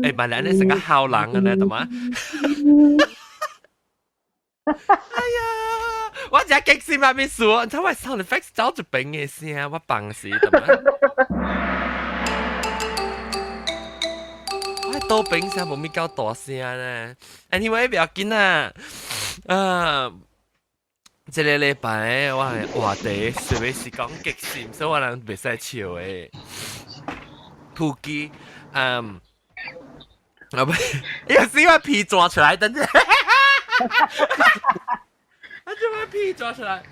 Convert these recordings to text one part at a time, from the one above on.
哎，马来你成個好人嘅呢，懂嗎？哎呀，我只激死嘛，咪數，你睇我 sound effects 走住病嘅聲，我放死，懂嗎？我多病聲冇咪夠大聲呢。Anyway，不要緊啊，這個禮拜我係話題，隨便是講激死，所以我人袂使笑嘅。突擊，啊不，又是因為皮抓出來，等陣，我就把皮抓出來，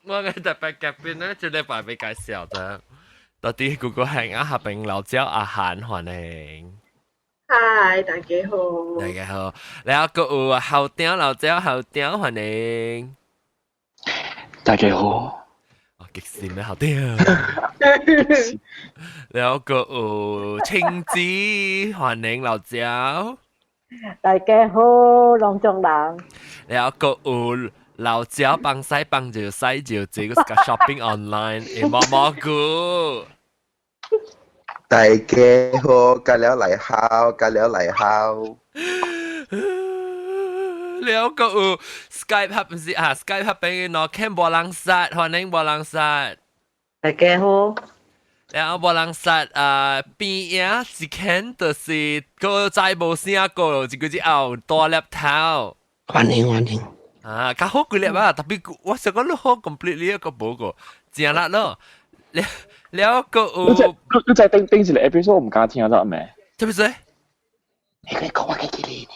我嘅特別嘉賓呢，這禮拜被介紹的，到底嗰個係阿下邊老椒阿涵歡迎。嗨，大家好。大家好，然後個有後頂老椒後頂歡迎。大家好。激死咩好啲然後個青子歡迎老椒，大家好，龍中人。然後個老椒幫西幫就西就這個 shopping online 毛毛菇。大家好，隔了嚟烤，隔了嚟烤。แล้วก็Skype ครับ唔是啊 Skype ครับเป็นเนาะแค่บอลังสัต歡迎บอลังสัต大家好。แล้วบอลังสัต邊呀一看就是個再無聲個一個隻後大粒頭歡迎啊較好幾粒啊特別我想講你好 completely 一個冇個正啦咯แล้วก็你再頂一個 episode 我唔敢聽到咩？對不對？你可以講我嘅記憶。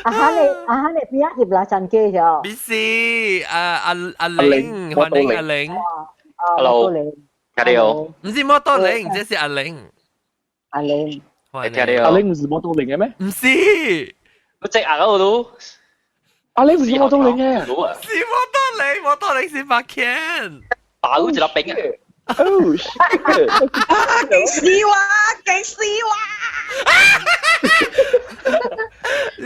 阿涵你邊一頁啦？陣機咗。必須阿玲歡迎阿玲。Hello，大家好。唔是摩多玲，這是阿玲。阿玲。歡迎。阿玲唔是摩多玲嘅咩？唔是。我隻眼嗰度。阿玲唔是摩多玲嘅。是摩多玲是把 Ken。打嗰隻粒餅啊！激死我！激死我！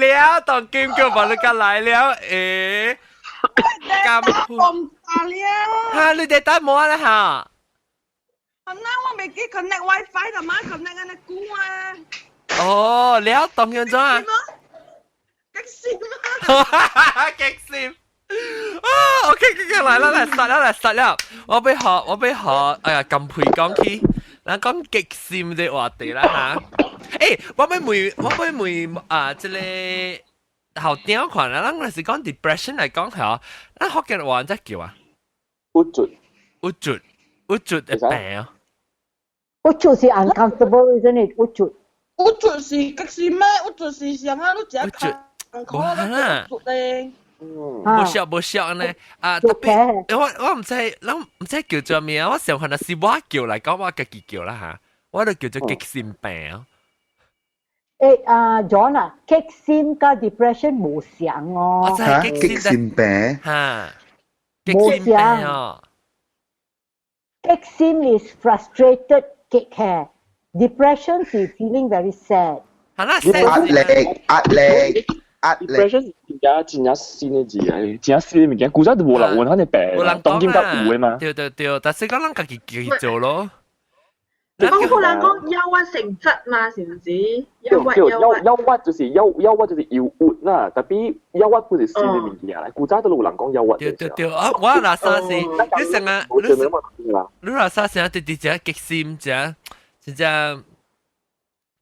แล้วตอนเกมเกี่ยวกับการไลฟ์แล้วกำพูดฮะ你哋打冇啊ฮะ咁啦，我未記 connect WiFi 同埋 connect 緊個股啊。哦แล้วตอน樣咗啊激死嘛！激死OK，嚟啦，嚟實啦！我俾學，哎呀，咁配講起，嗱講極閃嘅話題啦嚇。誒，我俾啊，即係後點看啦，咱係講 depression 嚟講係啊，咱學嘅話即叫啊，鬱卒嘅病啊。鬱卒是 uncomfortable isn't it？ 鬱卒。鬱卒是激死咩？鬱卒是上下都只看，可能鬱咧。冇笑呢啊！特別我唔知叫做咩啊！我上可能是我叫嚟講，我自己叫啦嚇，我都叫做激閃病。John 啊，激閃加 depression 冇相哦。我真係激閃病嚇，激閃病哦。激閃 is frustrated 激氣 ，depression 是 feeling very sad。係啦，壓力。depression 真係新嘅字啊！真係新嘅物件，古早就冇人揾佢哋病，當今得有嘅嘛。對，但係講咱自己做咯。講好難講憂鬱性質嘛，是唔是？憂鬱就是憂鬱就是憂鬱啦，特別憂鬱不是新嘅物件啦，古早都有人講憂鬱。對，我嗱沙士，你成日你嗱沙士對只激閃只。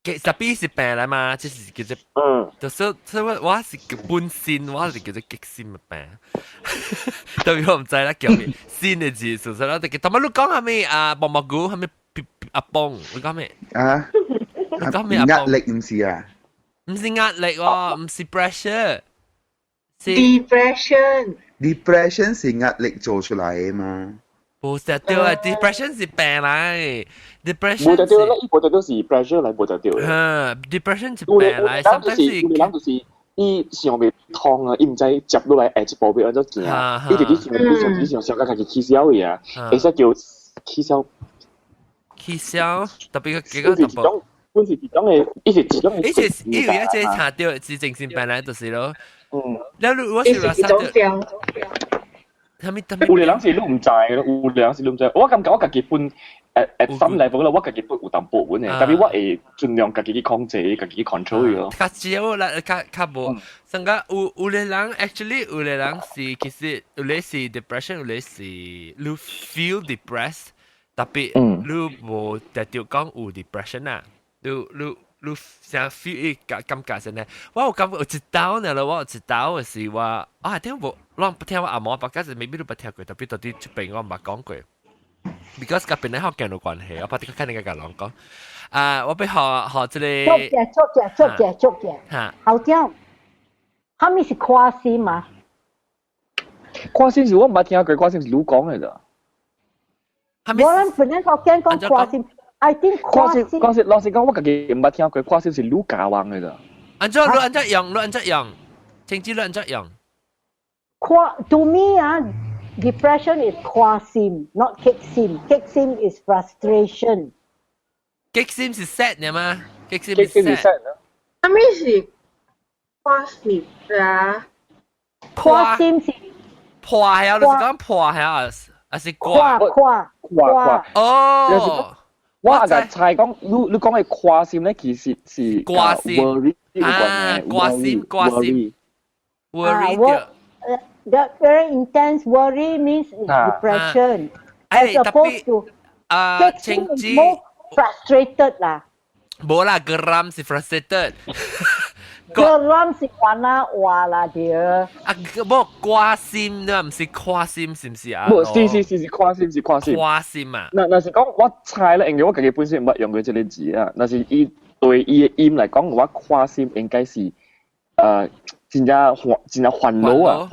特別是病嚟嘛，即是叫做就是我是叫本身，我是叫做激閃嘅病。特別我唔知啦，叫咩先嘅字，實實啦。同埋你講係咩啊？毛毛菇係咩阿邦？你講咩？啊？你講咩阿邦？壓力唔是啊？唔是壓力喎，唔是 pressure， 是 depression 是壓力做出來嘅嘛。不是對啊 ，depression 是病嚟 ，depression 冇就對啦，一個就是 pressure 嚟，冇就對啦。depression 是病嚟，甚至是人就是伊想袂通啊，伊唔知接落來下一步要安怎行，伊直直想家己起笑嘅啊，會使叫起笑。起笑，特別幾個特別。本是一種嘅，伊是一種嘅。以為一隻查到是精神病來就是咯。แล้ว我伊是話是一種病。有啲人是你唔知咯，有啲人是你唔知。我感覺我家己本at some level 啦，我家己本有淡薄本嘅，但係我會盡量家己去控制，家己去 control 佢咯。較少啦，較無。甚至有啲人 actually 有啲人是其實有啲是 depression， 有啲是你 feel depressed，特別你無特別講有 depression 啊，你想 feel 感覺先咧。我有感覺有一道呢咯，我有一道嘅是話啊，聽我不聽我阿媽，但係未必都不聽過，特別到啲出邊我唔係講過。because กับเป็นในห้องแกน關係，我怕啲แค่呢個講講。我俾學這裡捉嘅，嚇，好聽，他們是跨線嘛？跨線是我唔係聽過，跨線是你講嘅咋？我哋本來學講跨線 ，I think 跨線，老實講，我家己唔係聽過，跨線是你教我嘅咋？按照用，政治按照用。To me depression is 跨線 not kick sim. Kick sim is frustration. kick sim 是 sad 嘅嘛 ？kick sim 是 sad。他們是跨線啊？跨線是破係啊，你是講破係啊，還是跨？哦，我阿個猜講，你講嘅跨線咧，其實是掛線 worry 掛線 worry。That very intense worry means it's depression. As opposed to情緒 more frustrated 啦。冇啦，geram 是 frustrated。geram 是玩話啦，屌。冇掛線啦，唔是跨線，是唔是啊？冇，是跨線，是跨線。跨線啊！嗱是講我猜咧，因為我自己本身唔用過這個字啊。但是伊對伊嘅音嚟講，我跨線應該是真正煩惱啊，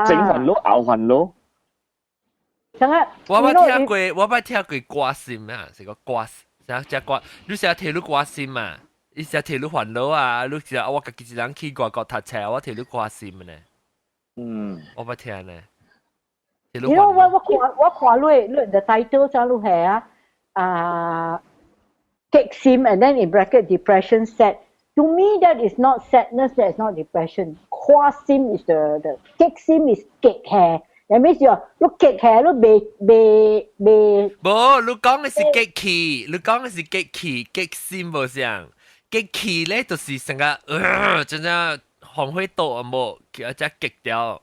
整煩惱熬煩惱。我冇聽過掛線啊，是個掛，成隻掛，你成日睇到掛線嘛？你成日睇到煩惱啊？你成日我自己一人去外國讀冊，我睇到掛線呢。我冇聽呢。你知我看你 the title 上路係kick sim and then in bracket depression sad. To me, that is not sadness. That is not depression. 跨 sim is the kick sim is kick hair. That means you kick hair, you 被。冇，你講嘅是 kick key， 你講嘅是 kick key，kick sim 冇像 kick key 咧，就是成個真正紅灰豆啊冇，叫只 kick 掉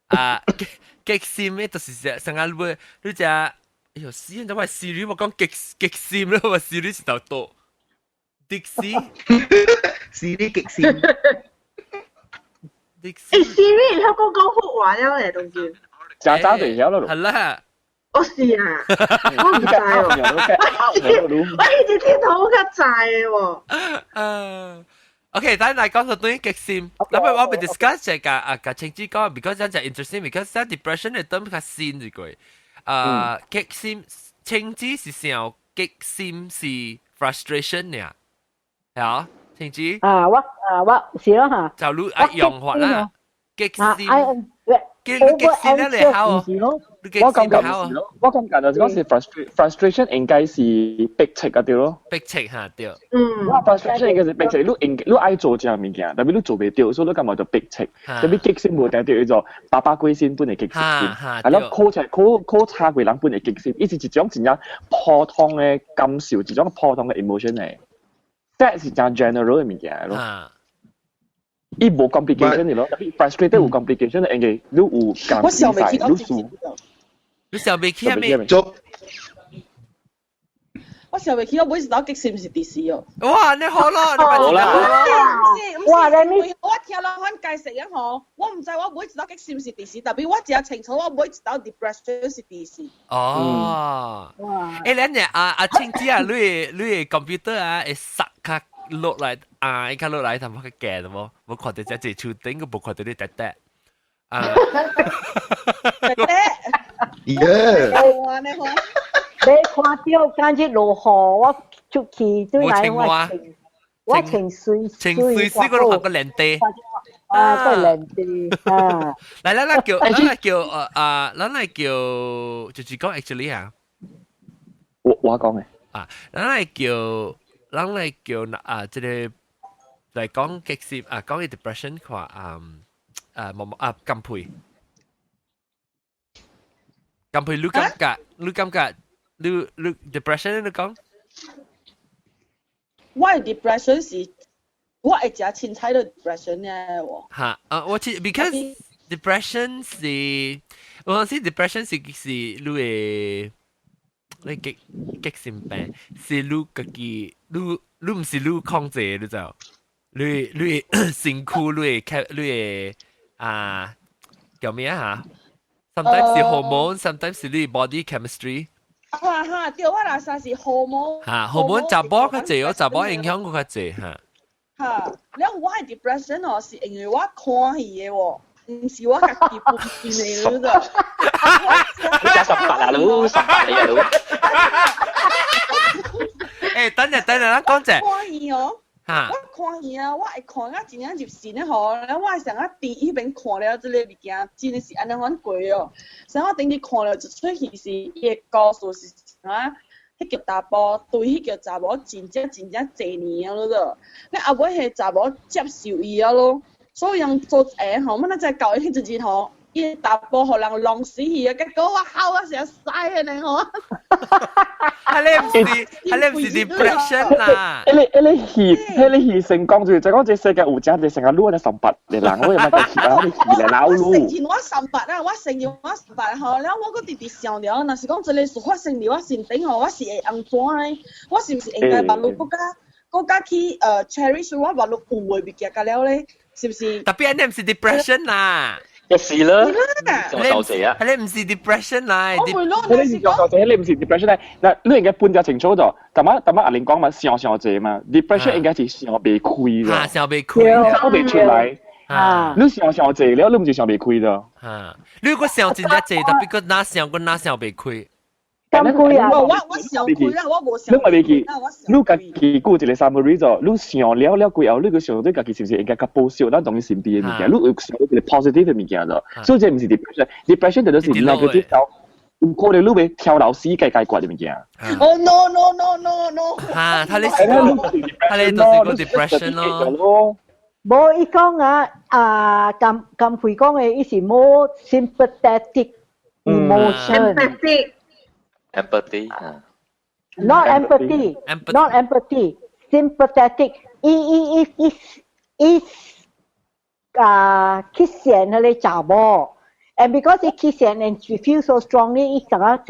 kick sim 咧，就是成個你只哎呦死人，就話 Siri 我講 kick sim 咧，話 Siri 是頭多。Dixie Siri 極線，Siri 香港講福話了咧，當然。渣渣地曉咯。係啦。我是啊，我唔知喎。我以前聽到好嘅滯喎。OK，但係講到對於極線，咁我哋 discuss 就係個情緒講 ，because 真係 interesting，because 真 depression 係對較線一句。極線情緒是想極線是 frustration 呀。係啊，情緒。我是咯嚇。就你用法啦，極線。極線咧，你考啊？我感覺我感覺就講是 frustration 應該是逼迫嗰啲咯。逼迫下對。frustration 應該是逼迫，你愛做這樣物件，但係你做唔到，所以你感覺就逼迫。特別激線冇定叫做爸爸歸線本嚟激線，係咯，靠差貴人本嚟激線，呢是一種真正普通嘅感受，一種普通嘅 emotion 嚟。That 是真 general 嘅物件咯。伊冇 complication 嘅咯，特別 frustrated 有 complication 嘅，因為你有感我小未見到你輸。你小未見咩？我小未見到每次打激線是 DC 哦。哇，你好咯，你咪好啦。哇，你咪我聽老闆解釋一下，我唔知我每次打激線是 DC，特別我只係清楚我每次打 depression 是 DC。哦。誒，你青子啊，你 computer 啊，會塞卡落嚟一卡落嚟，同埋佢鏡喎，我看到只隻樹頂，我冇看到你隻隻。你看到間接落雨，我出去對來我情緒嗰度學個靚地。都靚啲啊！嚟叫，就是講 actually 啊。我講嘅。咱嚟叫人嚟叫即係嚟講激心講嘅 depression 話冇金配你感覺你 depression 你講？我 depression 是我會食凊彩到 depression 咧喎。嚇我because depression 是我講是 depression 是你激心病是你自己你唔是你控制你知道？你辛苦你叫咩啊？Sometimes 是 hormone, sometimes 是你 body chemistry。對，我嗱曬是荷蒙。hormone 雜波較濟，雜波影響較濟嚇。แล้ว我係 depression 哦，是因為我看戲嘅喎，唔是我家己本身嘅你知道。你加18啊，佬18嚟啊，佬。誒，等陣，咱講者。看戲哦。我看戲啊，我會看啊，真正入神咧吼，然後我係成日電迄邊看了這個物件，真係是安尼款過哦。所以我頂日看了一出戲是伊個故事是啊，迄個查甫對迄個查某真正濟年啊咯，你後尾迄查某接受伊啊咯，所以人做誒吼，乜咱在教伊迄陣時吼。伊查甫互人弄死伊啊！結果我喊啊成曬嘅你我。係你唔是 depression 啦。你成講住就講這世界有真係成日攞嚟18嚟人，我又乜嘅事啊？你嚟鬧路。我承認我18啊，我承認我18吼，然後我個直直想了，若是講這個事發生喺我身頂吼，我是會安怎呢？我是唔是應該把路國家去cherish 我把路有嘅物件㗎了咧？是不是？特別你唔是 depression 啦。嘅事啦，仲受罪啊！你唔是 depression 啦，你是講受罪，你唔是 depression 咧。嗱，你應該分得清楚咗。頭阿玲講嘛，想濟嘛 ，depression 應該係想被虧嘅，想被虧，想被出來。你想濟了，你唔是想被虧的。你如果想真正濟，特別個哪想被虧。咁虧啊！我想虧啦，我冇想。你咪記，你家己顧一個 summary 咗，你想了過後，你個想對家己是唔是應該較保守？咱當然身邊嘅物件，你有想到一個 positive 嘅物件咗，所以這唔是 depression 就係 negative 到，唔可能你會跳樓死解決嘅物件。哦 no！他哋就是個 depression 咯。冇伊講咁會講嘅，伊是more sympathetic emotion。empathy Not empathy. Not empathy. Sympathetic. Is kiss and 佢哋查某 and because he kiss and she feel so strongly， 伊成個，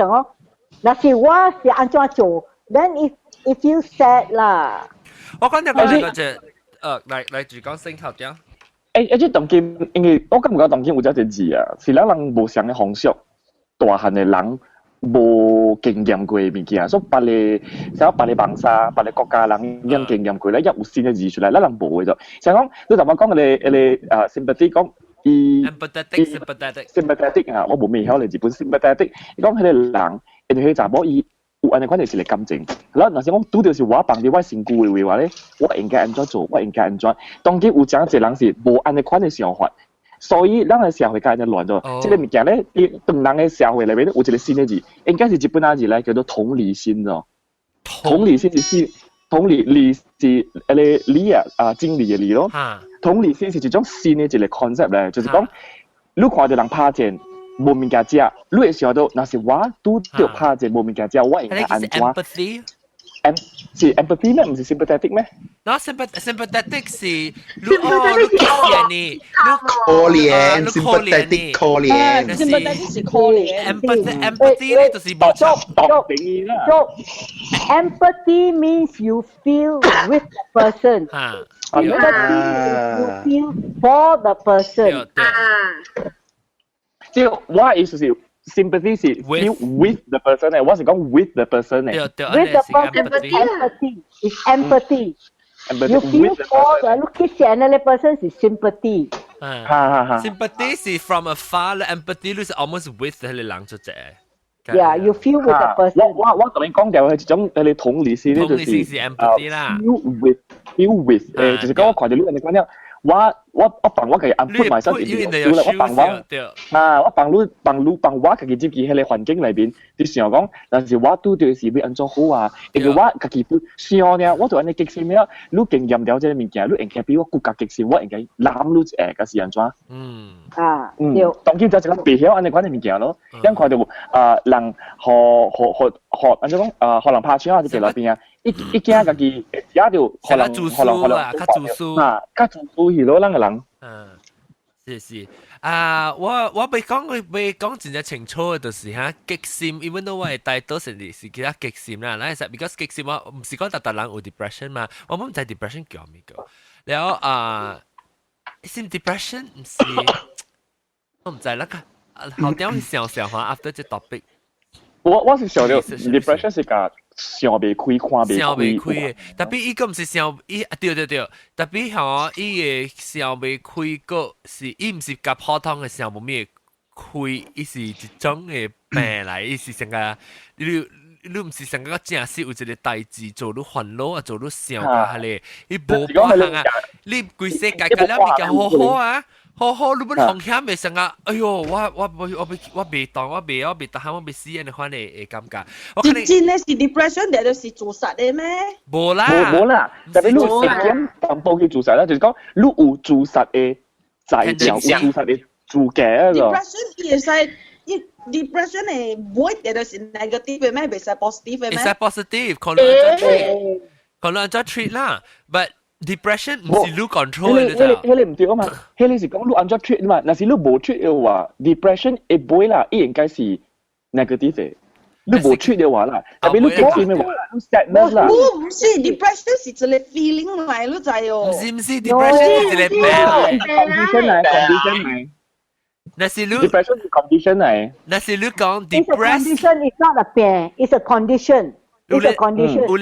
那是我是安怎做 ，then it feels sad 啦。我講嗰隻嚟住講聲頭點？即當今，因為我感覺當今有一隻字啊，是咱人無相嘅方式，大漢嘅人。無經驗過嘅物件，所以別個網沙，別個國家人已經經驗過咧，一有新嘅字出來，咱人無嘅啫。像講，你頭先講嘅sympathy 講sympathetic 啊，我冇咩曉嚟日本 sympathetic。你講佢哋人，因為佢查某伊有安尼款嘅是嚟感情。嗱，若是講拄到是我幫你我身軀嘅話咧，我應該安怎做？我應該安怎？當今有真濟人是無安尼款嘅想法。所以，咱嘅社會界就亂咗。即個物件咧，當人嘅社會裏面有一個新嘅字，應該是日本仔字咧，叫做同理心咯。同理心是同理是理啊，真理嘅理咯。同理心是一種新嘅一個 concept 咧，就是講，你看到人拍戰無物件食，你會想到，若是我拄到拍戰無物件食，我應該安怎？是 empathy 咩？唔是 sympathetic 咩？嗱 sympathetic 是你可憐，可憐 sympathetic 是可憐 empathy 咧就是冇錯。Empathy means you feel with the person. Empathy means you feel for the person. 即係我嘅意思是。Sympathy 是 feel with the person 咧，我是講 with the person 咧。With the person is empathy. You feel for the kiss another person is sympathy. Sympathy 是 from afar， empathy 是 almost with 佢哋人做者。Yeah, you feel with the person. 我同你講嘅係一種你同理心咧，就是 empathy 啦。feel with，就是講我看到你講講我帮我自己 put myself in the shoes 啦，我幫我自己接喺個環境裏邊，你想講，但是我拄到是要安怎好啊？因為我自己不想呢，我就安尼激心了，你經驗了這個物件，你應該比我更加激心，我應該攬你誒個是安怎？當然就係講別曉安尼款嘅物件咯，因看到人學安怎講學人拍槍啊，就喺裏邊啊。一驚自己也就可能較自私啦，較自私啊，較自私係咯，人個人。是我未講真正清楚嘅，就是嚇激心，even though 我係大多數是其他激心啦，嗱，其實 because 激心我唔是講特人有 depression 嘛，我唔知 depression 叫咩個，然後先 depression 唔是，我唔知啦，後點去想嚇 after 這 topic。我是想到 depression 是個想袂開，看袂開，特別伊個唔是想對，特別吼伊個想袂開個是伊唔是甲普通嘅想無咩開，伊是一種嘅病嚟，伊是成個你唔是成個正式有一個代志做你煩惱啊，做你想下咧，伊無可能啊，你規世界甲了物件好好啊。好，你本風險未成啊！哎呦，我未當，我未得閒，我未死人款嘅感覺。真係是 depression，定係自殺嘅咩？冇啦，但係你點淡薄去自殺啦？就是講你有自殺嘅在條，有自殺嘅自嘅個。depression 亦係depression 係唔定係是 negative 嘅咩？唔係 positive 嘅咩？係 positive，可能就 treat 啦，but depression 唔是你 control 嘅啫。你唔對啊嘛，你是講你按照 treat 嘛，但是你冇 treat 嘅話 ，depression 會唔會啦？應該是 negative 嘅。你冇 treat 嘅話啦，特別你激心嘅話，你 sadness 啦。唔是 depression 是一個 feeling 嚟，你知哦。唔是 depression 是一個病condition 嚟。那是你 depression 係 condition 嚟。那是你講 depressed。Condition is not a pain, it's a condition. It's a condition. But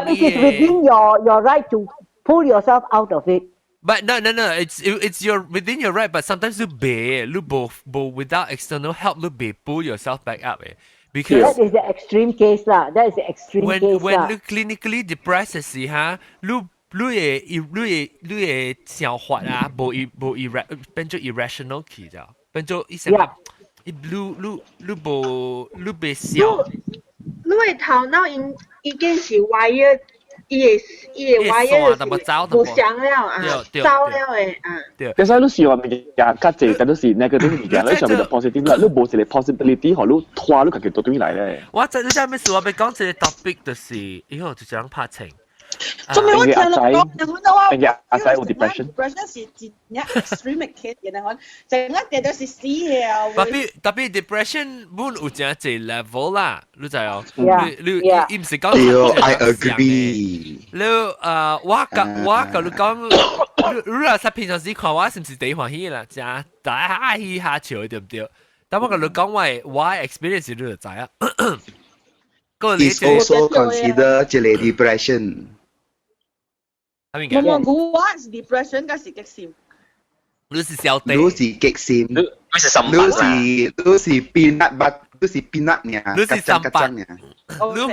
it is within your right to pull yourself out of it. But no. It's your within your right. But sometimes you both without external help, you pull yourself back up. Because that is the extreme case lah. That is the extreme case lah. When you clinically depressed 嘅時哈，你嘅想法啊，變做 irrational 去咗，變做一成個，你別想。你嘅頭腦已經是 wire。伊個 wire 無想了啊，走了誒啊。其實你想話物件較濟，但都是 negative 物件，你上面就 positive 啦，你無一個 possibility，互你拖你家己到對來咧。我知你知咩事？我要講一個 topic，就是以後就想拍情。做咩我聽你講？阿仔有 depression 是一隻 extreme case，然後成日跌到是死嘅。特別 depression 本有真濟 level 啦，你知哦？你唔是講。I agree。你我甲你講，你若實平常時看我是唔是第一歡喜啦？真大喜下笑對唔對？但我甲你講我 experience 你就知啊。It's also considered 一個 depression。我估我是 depression，該是激心。你是小弟，你是激心，你是 peanut but 你是 peanut 呢？你是三八，你唔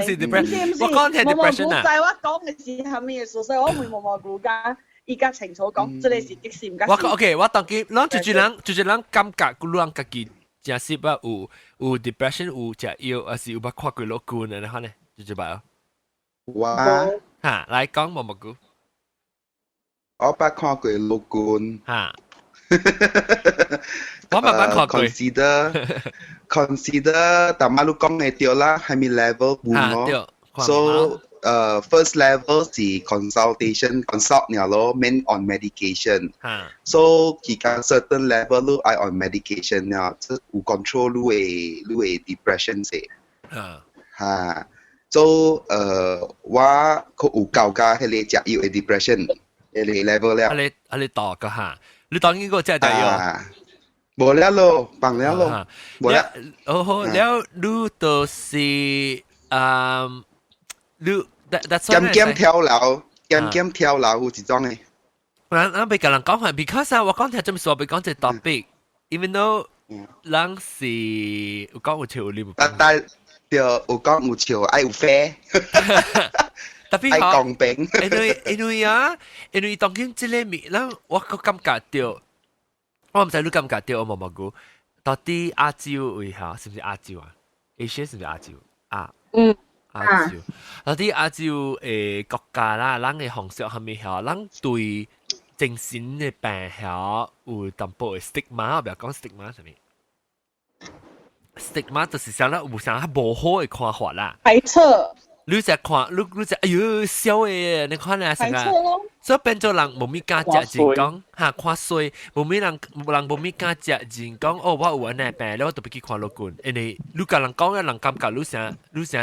是 depression。我講係 depression 啊。我講嘅是係咩嘢？所以我會模糊㗎。依家清楚講，即係是激心。我 OK， 我當佢，咱就人感覺，咱家己真係不有 depression， 有只要，還是有把看過樂觀嘅，你看呢？就吧。哇！嚇，來講毛毛菇。我捌看過樂觀。嚇。我慢慢看過。consider， 但係你講嘅對啦，係咪 level 5咯 ？So first level 是 consult 了咯 ，main on medication。So 其他 certain level 你係 on medication 了，即有 control 你嘅 depression 先。嚇。So 我佢有教加迄個食藥嘅 depression。你 level 了，你度個嚇，你當呢個真係第一。冇了咯，放了咯，冇了。哦，了你就是你減跳樓，減跳樓有一種嘅。我俾個人講下 ，because 我講聽做咩事，我俾講隻 topic，even though 人是有講有笑你冇。但就有講有笑，愛有飛。特別愛公平。因為當今這個面，咱我個感覺到，我唔知你感覺到我冇冇估，到底亞洲為嚇，是不是亞洲啊？Asia 是不是亞洲啊？亞洲，到底亞洲誒國家啦，咱嘅方式係咪嚇？咱對精神嘅病嚇有淡薄嘅 stigma，我唔要講 stigma 係咪？stigma 就是想啦，有啥無好嘅看法啦。排斥。你只看，你只哎呦笑誒，你看咧成個，所以變做人無咪敢食，真講嚇看衰，無咪人無咪敢食，真講哦，我有安尼病，我特別去看老官，因為你甲人講嘅人感覺你成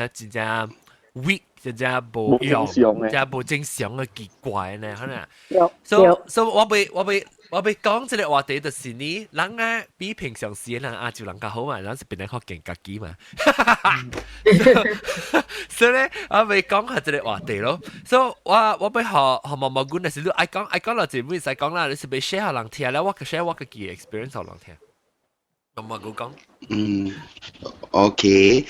真正 weak， 真正無用，真正無正常嘅奇怪呢，可能。所以我被講這個話題就是呢，人啊比平常時嘅人亞洲人較好嘛，人是變得較勁家己嘛。所以咧，我被講下這個話題咯。所以我被學毛毛管，但是你愛講落節目使講啦，你是被 share 人聽咧，我個 share 我個嘅 experience 互人聽。毛毛管講。OK，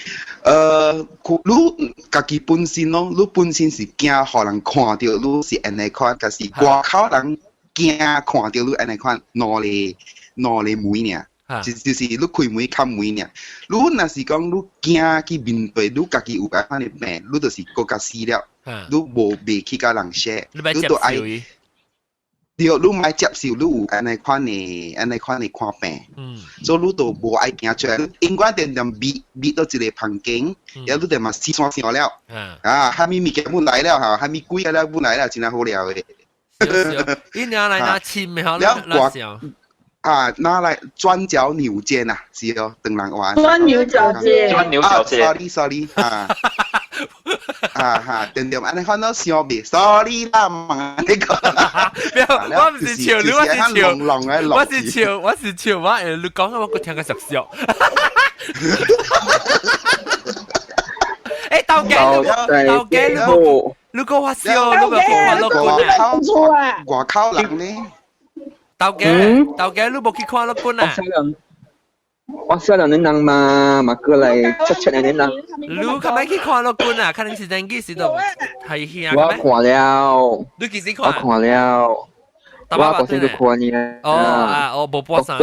你家己本身咯，你本身是驚互人看到你是安尼款，但是外口人。驚看到你安尼款攞嚟妹呢，就是你開門冚門呢。你若是講你驚去面對你家己有嗰款嘅病，你就是更加死了。你無袂去甲人 share， 你都愛對，你莫接受你有安尼款嘅看病。所以你都無愛驚出來，應該點逼到一個房間，然後你就嘛死算了。蝦米物件本來了嚇，蝦米鬼了本來了，真係好了嘅。一拿來拿親咪好啦，笑拿來轉角扭肩啊，是哦，等人玩。鑽牛角尖。sorry， 點安尼看到笑袂 ？sorry 啦，唔安尼講。我唔是笑你，我是笑，我你講我聽個實笑。誒，豆嘅，如果我笑，你咪看落觀啊！外口人呢？豆嘅，你冇去看落觀啊？我笑人人嘛過嚟出人人。你係咪去看落觀啊？可能是真幾時都係去啊？我看了。你幾時看？我看了。我嗰時就看呢。我冇播上。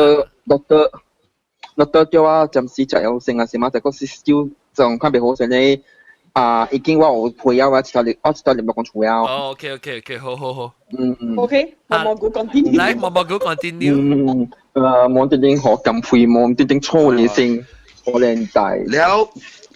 doctor 叫我暫時食藥先啊，先嘛，但係嗰時still仲看袂好先咧。已經我有配藥，我知道你冇講錯藥。OK，好。OK，毛毛菇continue。來，毛毛菇continue。冇一定學咁配，冇一定錯你先，好靚大。了，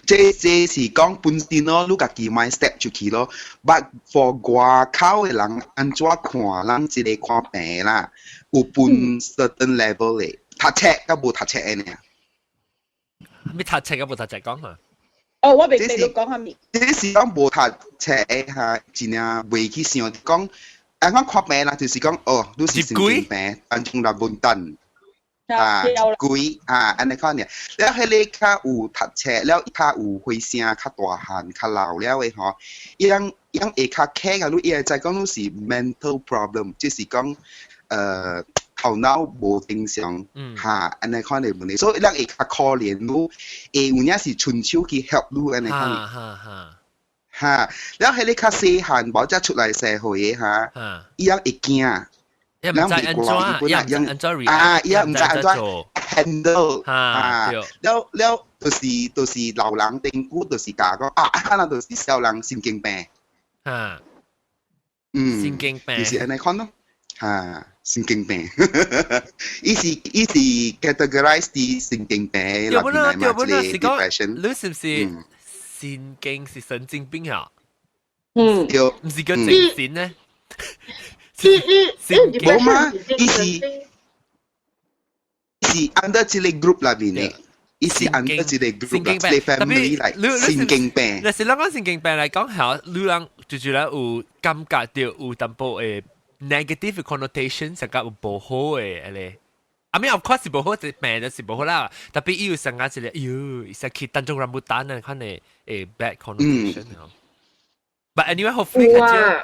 這是講本身咯，你家己買 step 出去咯。But for 外口嘅人，安怎看人即個看病啦，有分 certain level 嘅，讀冊甲無讀冊嘅呢？咩讀冊甲無讀冊講下？我未地度講下面。這是講無讀冊誒嚇，真正袂去想講，我看病啦，就是講哦，你是神經病，安種啦笨蛋。鬼安尼款嘅，了迄個較有讀冊，了較有血聲，較大漢，較老了嘅吼，伊會較輕啊，你會知講你是 mental problem， 就是講頭腦無正常嚇，安尼款嘅問題，所以咱會較可憐你，會有影是伸手去 help 你安尼款嘅。嚇，了迄個較細漢，無則出來社會嘅嚇，伊會驚。唔知安怎唔知安怎 react， 伊唔知安怎 handle， 了就是老人定久就是講可能就是小人神經病，神經病，就是安尼看咯，神經病，伊是 categorize 啲神經病入邊嚟嘛，即係 depression， 你是唔是神經病啊？對，唔是叫精神呢？冇嘛，伊是 under 這個 group 裏邊嘅，伊是 under 這個 group 啦，即係 family 嚟神經病。但是咱講神經病嚟講，係你人就是咧有感覺到有淡薄誒 negative connotation，成個有唔好誒咧。I mean of course 是唔好，隻病就是唔好啦。特別伊有成個一個，伊實佢當中人冇單啊，可能誒 bad connotation。But anyway，hopefully 佢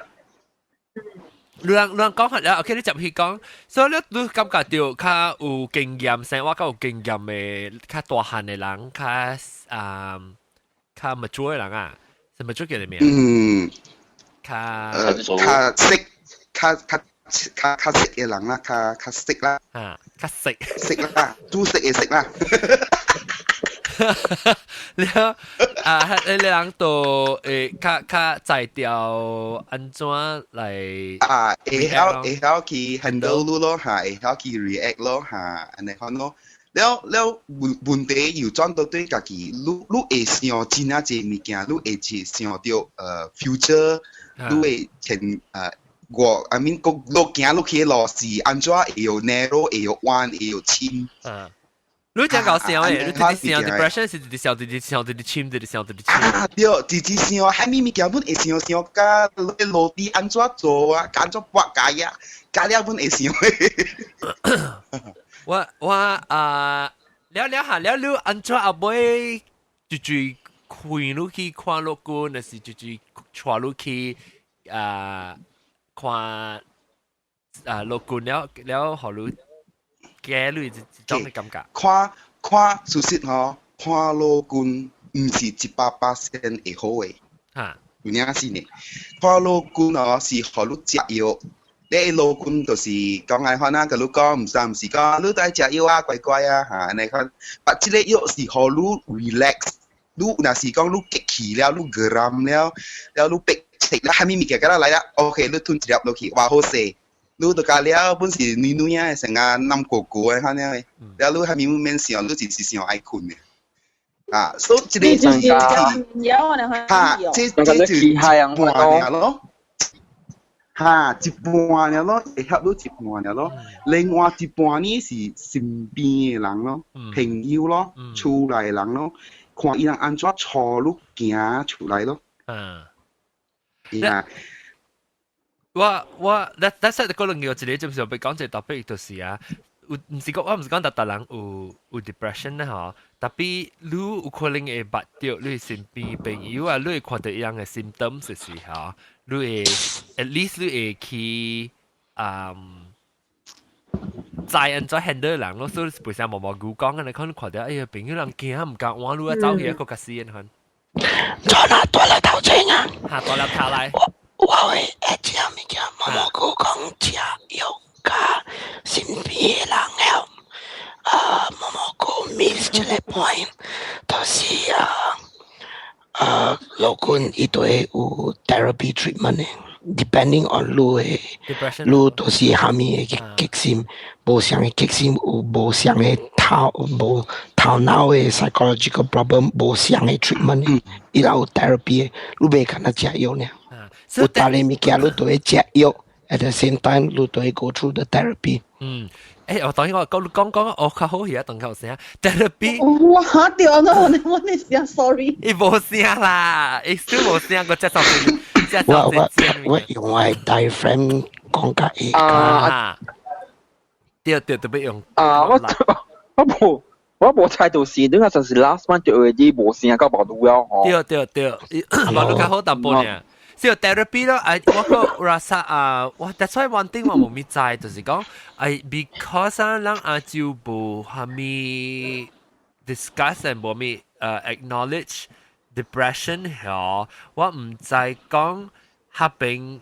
你講下啦 ，OK， 你入去講，所以你感覺到較有經驗，生活較有經驗嘅，較大漢嘅人，較mature 嘅人啊，係 mature 叫咩啊？識嘅人啦，較識啦，較識啦，都識嘅識啦。了你人都較在調安怎來會曉去 handle 咯嚇，會曉去 react 咯嚇，安尼講咯。了問題又轉到對家己，你會想真啊濟物件，你會去想到future，你會前I mean 個路行落去路是安怎會有 narrow，會有彎，會有淺。你真搞笑誒！你直直想 depression 是直直想，直直想，直直深，直直想，直直深。對，直直想，海咪物件本會想，甲落地安怎做啊？安怎拔家呀？家了本會想誒。我了下了你安怎阿妹就開你去看落去，那是就帶你去看落去了，好你。嘅你種嘅感覺。看事實吼，看路軍唔是100%會好嘅。有影是呢，看路軍吼是互你食藥。你路軍就是講愛看啊，甲你講唔是講，你都愛食藥啊，乖乖啊嚇，安尼看。把即個藥是互你 relax。你若是講你激氣了，你 geram 了你逼食了，還沒物件甲咱來啦 ，OK， 你吞一粒落去，話好勢。你都教了，本是女啊，成日冧哥哥啊，看咧，了你還沒面想，你就是想愛困嘅，所以這個就是這就一半咯，一半咯，會合到一半咯，另外一半呢是身邊嘅人咯，朋友咯，厝內人咯，看伊人安怎帶你行出來咯，但係嗰兩個一個就是被講一個 topic 就是我唔是講大人有 depression 咧嗬，特別你有可能會捌到你身邊朋友你會看到一樣嘅 symptoms 嘅時候，你會 at least 你會去知安怎 handle 人咯，所以背上毛講嘅，你可能看到哎呀朋友人驚唔敢玩，你走去一個個死人看。做哪多了頭前啊？多了頭來。我會食物件，毛菇講食藥加身邊嘅人了。毛菇 miss 這個 point， 就是老君伊都會有 therapy treatment 嘅 ，depending on 你都是蝦米嘅激心，無相嘅激心有無相嘅無頭腦嘅 psychological problem， 無相嘅 treatment， 伊拉有 therapy 嘅，你袂可能食藥呢。有大量物件，你都會食藥 ，at the same time， 你都會 go through the therapy。我當然我講，我較好而家當佢有聲 therapy。我嚇掉咗我哋聲 ，sorry。伊無聲啦，伊都無聲，我接受唔。我用我 diaphragm 講甲伊。對，特別用。我無猜到是，你講就是 last one 就係啲無聲到爆到了吼。對，爆到較好淡薄呢。所以 therapy 咯，我個 rasa that's why one thing 我冇咪知，就是講because 人就無蝦米 discuss and 無咪acknowledge depression 嗬，我唔知講下邊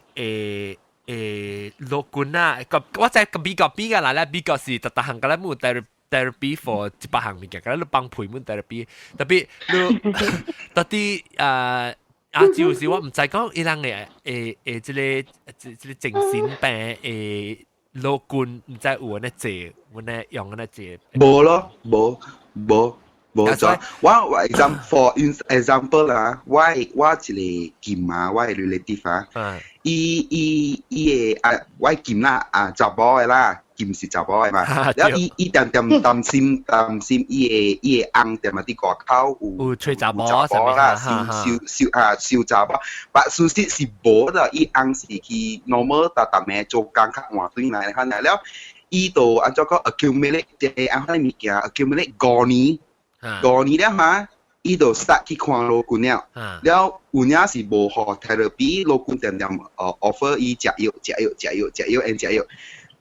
樂觀啊，我知個比較嘅啦，比較是特行嘅啦，冇 therapy for 一百項物件，咁你幫陪滿 therapy， 特別你到底就是我唔知講伊人嘅即個精神病樂觀，唔知有安尼借，有安尼用安尼借。無咯，無咗。我 example 啦，我一個劍啊，我係 relative 啊，伊我劍啦查某嘅啦。劍是查某嘅嘛，然後伊擔心伊嘅翁點啊啲外口有吹查某啦，燒查某，但事實是無啦，伊翁是去 normal 逐暝做工較換對來看嚟了，伊就按照講 accumulate 啲安尼物件 accumulate 5年了嘛，伊就 start 去看老君了，了有影是無學 therapy， 老君點 offer 伊食藥。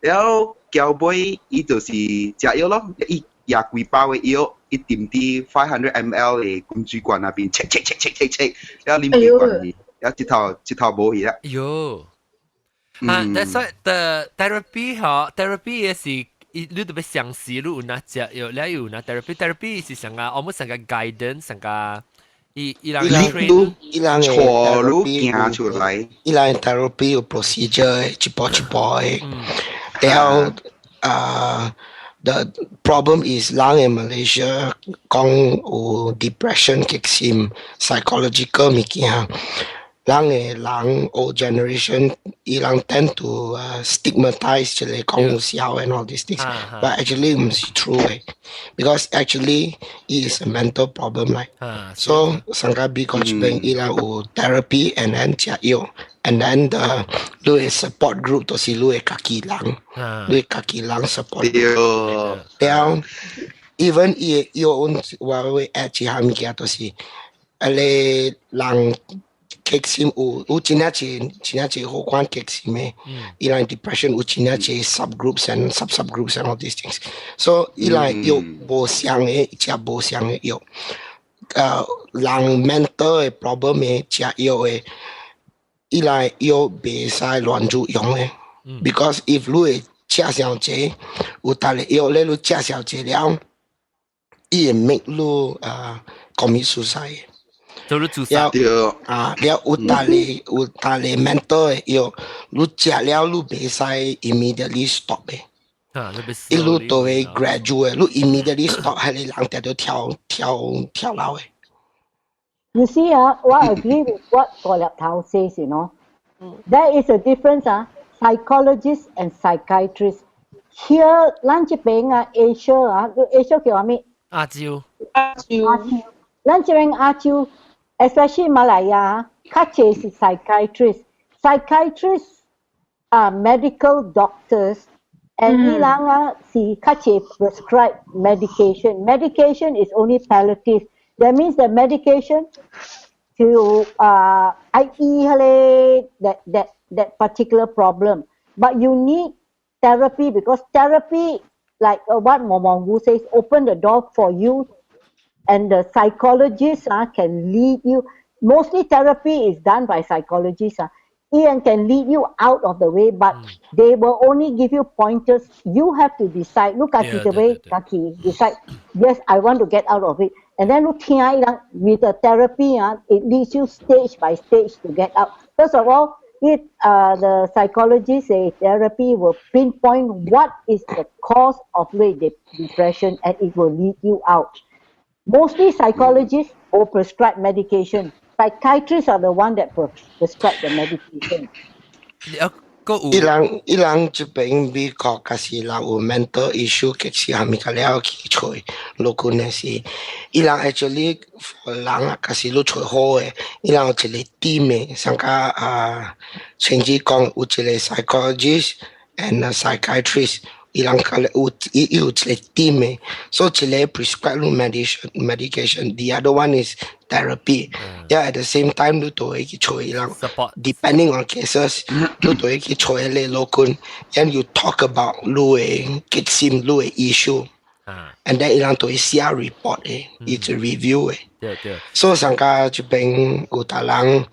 了交尾伊就是食藥咯，伊也幾包嘅藥，伊點啲500 ml 嘅灌水罐那邊，切，了啉幾罐嘅。一頭冇去啦。喲，that's why the therapy 也是。你特别详细，你有哪只有，你有哪 therapy 是上个，我们上个 guidance 上个，伊人 train，伊人错路行出来，伊人 therapy 有 procedure，一步一步的，然後the problem is 人喺 Malaysia 講有 depression 激心 psychological 物件。人 old generation 伊人 tend to stigmatize 即係講有笑 and all these things but actually 唔係 true because actually it is a mental problem so 上個美國這邊伊人有 therapy and then 食藥 and then the 你嘅 support group 都是你嘅家己人你家己人 support group 然後 even 伊藥我會 add 一下物件都是你人激心有真係好關激心嘅，伊來 depression 有真係 subgroups and subgroups and all these things。所以伊來有無相嘅，食無相嘅藥。人 mental 嘅 problem 嘅食藥嘅，伊來藥袂使亂做用嘅。Because if 你會食上濟，有搭個藥咧，你食上濟了，伊會 make 你commit suicide。了有搭你 mental 嘅藥，你食了你袂使 immediately stop 嘅，一路都會 graduate， 你 immediately stop 係你人哋都跳樓嘅。You see, I agree with what Golap Tao says, you know. There is a difference, psychologists and psychiatrists. Here, lunch paying Asia, Asia 叫咩？阿蕉。lunch paying 阿蕉。Especially Malaya, Kache is psychiatrists. Psychiatrists are medical doctors and Ilanga si Kache prescribe medication. Medication is only palliative. That means the medication to that particular problem. But you need therapy because therapy, like what Momongu says, open the door for you. And the psychologists can lead you. Mostly therapy is done by psychologists. Ian can lead you out of the way, but they will only give you pointers. You have to decide. Look at the way Kaki decide. Yes, I want to get out of it. And then look here with the therapy, it leads you stage by stage to get out. First of all, the psychologists say therapy will pinpoint what is the cause of depression, and it will lead you out. Mostly psychologists will prescribe medication. Psychiatrists are the one that prescribe the medication. 伊人這邊美國假使人有 mental issue， 其實係咪個了去吹，如果呢是，伊人 actually 人假使你吹好嘅，伊人有一個 team 嘅，像個甚至講有一個 psychologist and a psychiatrist。伊人可能有一個 team 嘅，所以一個 prescribe medication， the other one is therapy. Yeah, at the same time, 你都會去找伊人 ，depending on cases， 你都會去找伊個老公 ，and you talk about 你嘅激心，你嘅 issue，and then 伊人都會寫 report 嘅，一個 review 嘅。所以上個這邊有啲人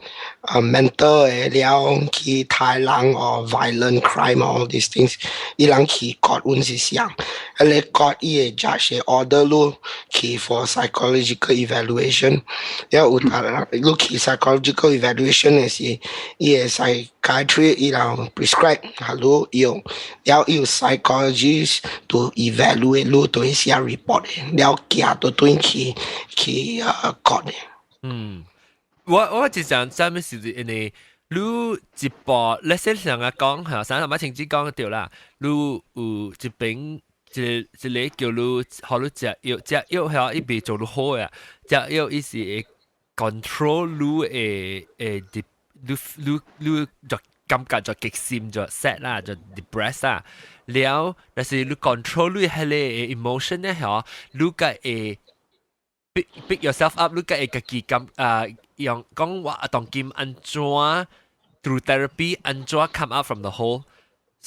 mental 嘅了去太人or violent crime all these things， 伊人去 court 揾是想，你 court 伊個 judge order 你去 for psychological evaluation， 然後有啲人你去 psychological evaluation 嘅是，伊個 psychiatry 伊人 prescribe 下你用，然後有 psychologist to evaluate 你都會寫 report 嘅，然後寄到對去court 嘅。我就想咱們是因為你一步，你先上個講嚇，三十八情節講對啦。你有一邊一個叫你，學你食藥係一邊做得好呀。食藥伊是會 control 你就感覺就激心就 sad 啦，就 depress 啦。了，但是你 control 你係你 emotion 咧嚇，你個會pick yourself up， 你個會自己用講話當劍安怎 through therapy 安怎 come out from the hole，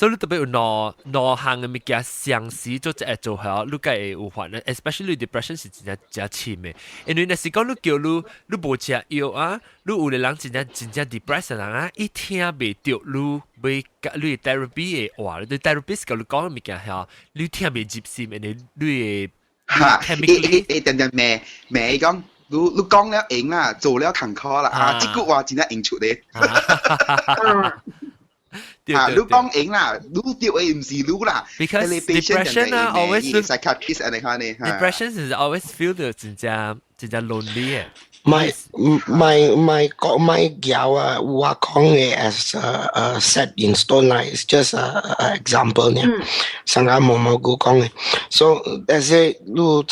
所以你特別有兩項嘅物件相似做一個組合，你該會有煩嘅 ，especially depression 是真正深嘅。因為若是講你叫你無食藥啊，你有個人真正 depression 人啊，伊聽袂到你 therapy 嘅話，你 therapist 甲你講嘅物件係，你聽袂入心，因為你嘅 chemically 咩講？你講了贏啦，做了坎坷啦，啊，這句話真係贏出嚟。你講贏啦，你掉嘅唔是你啦。Because depression 啊，always psychiatrist 嚟看呢。Depression is always feel 到真正 lonely 嘅。my gal 啊，我講嘅 as set in stone 啦 ，it's just a example 呢。上個毛毛哥講嘅 ，so as a 你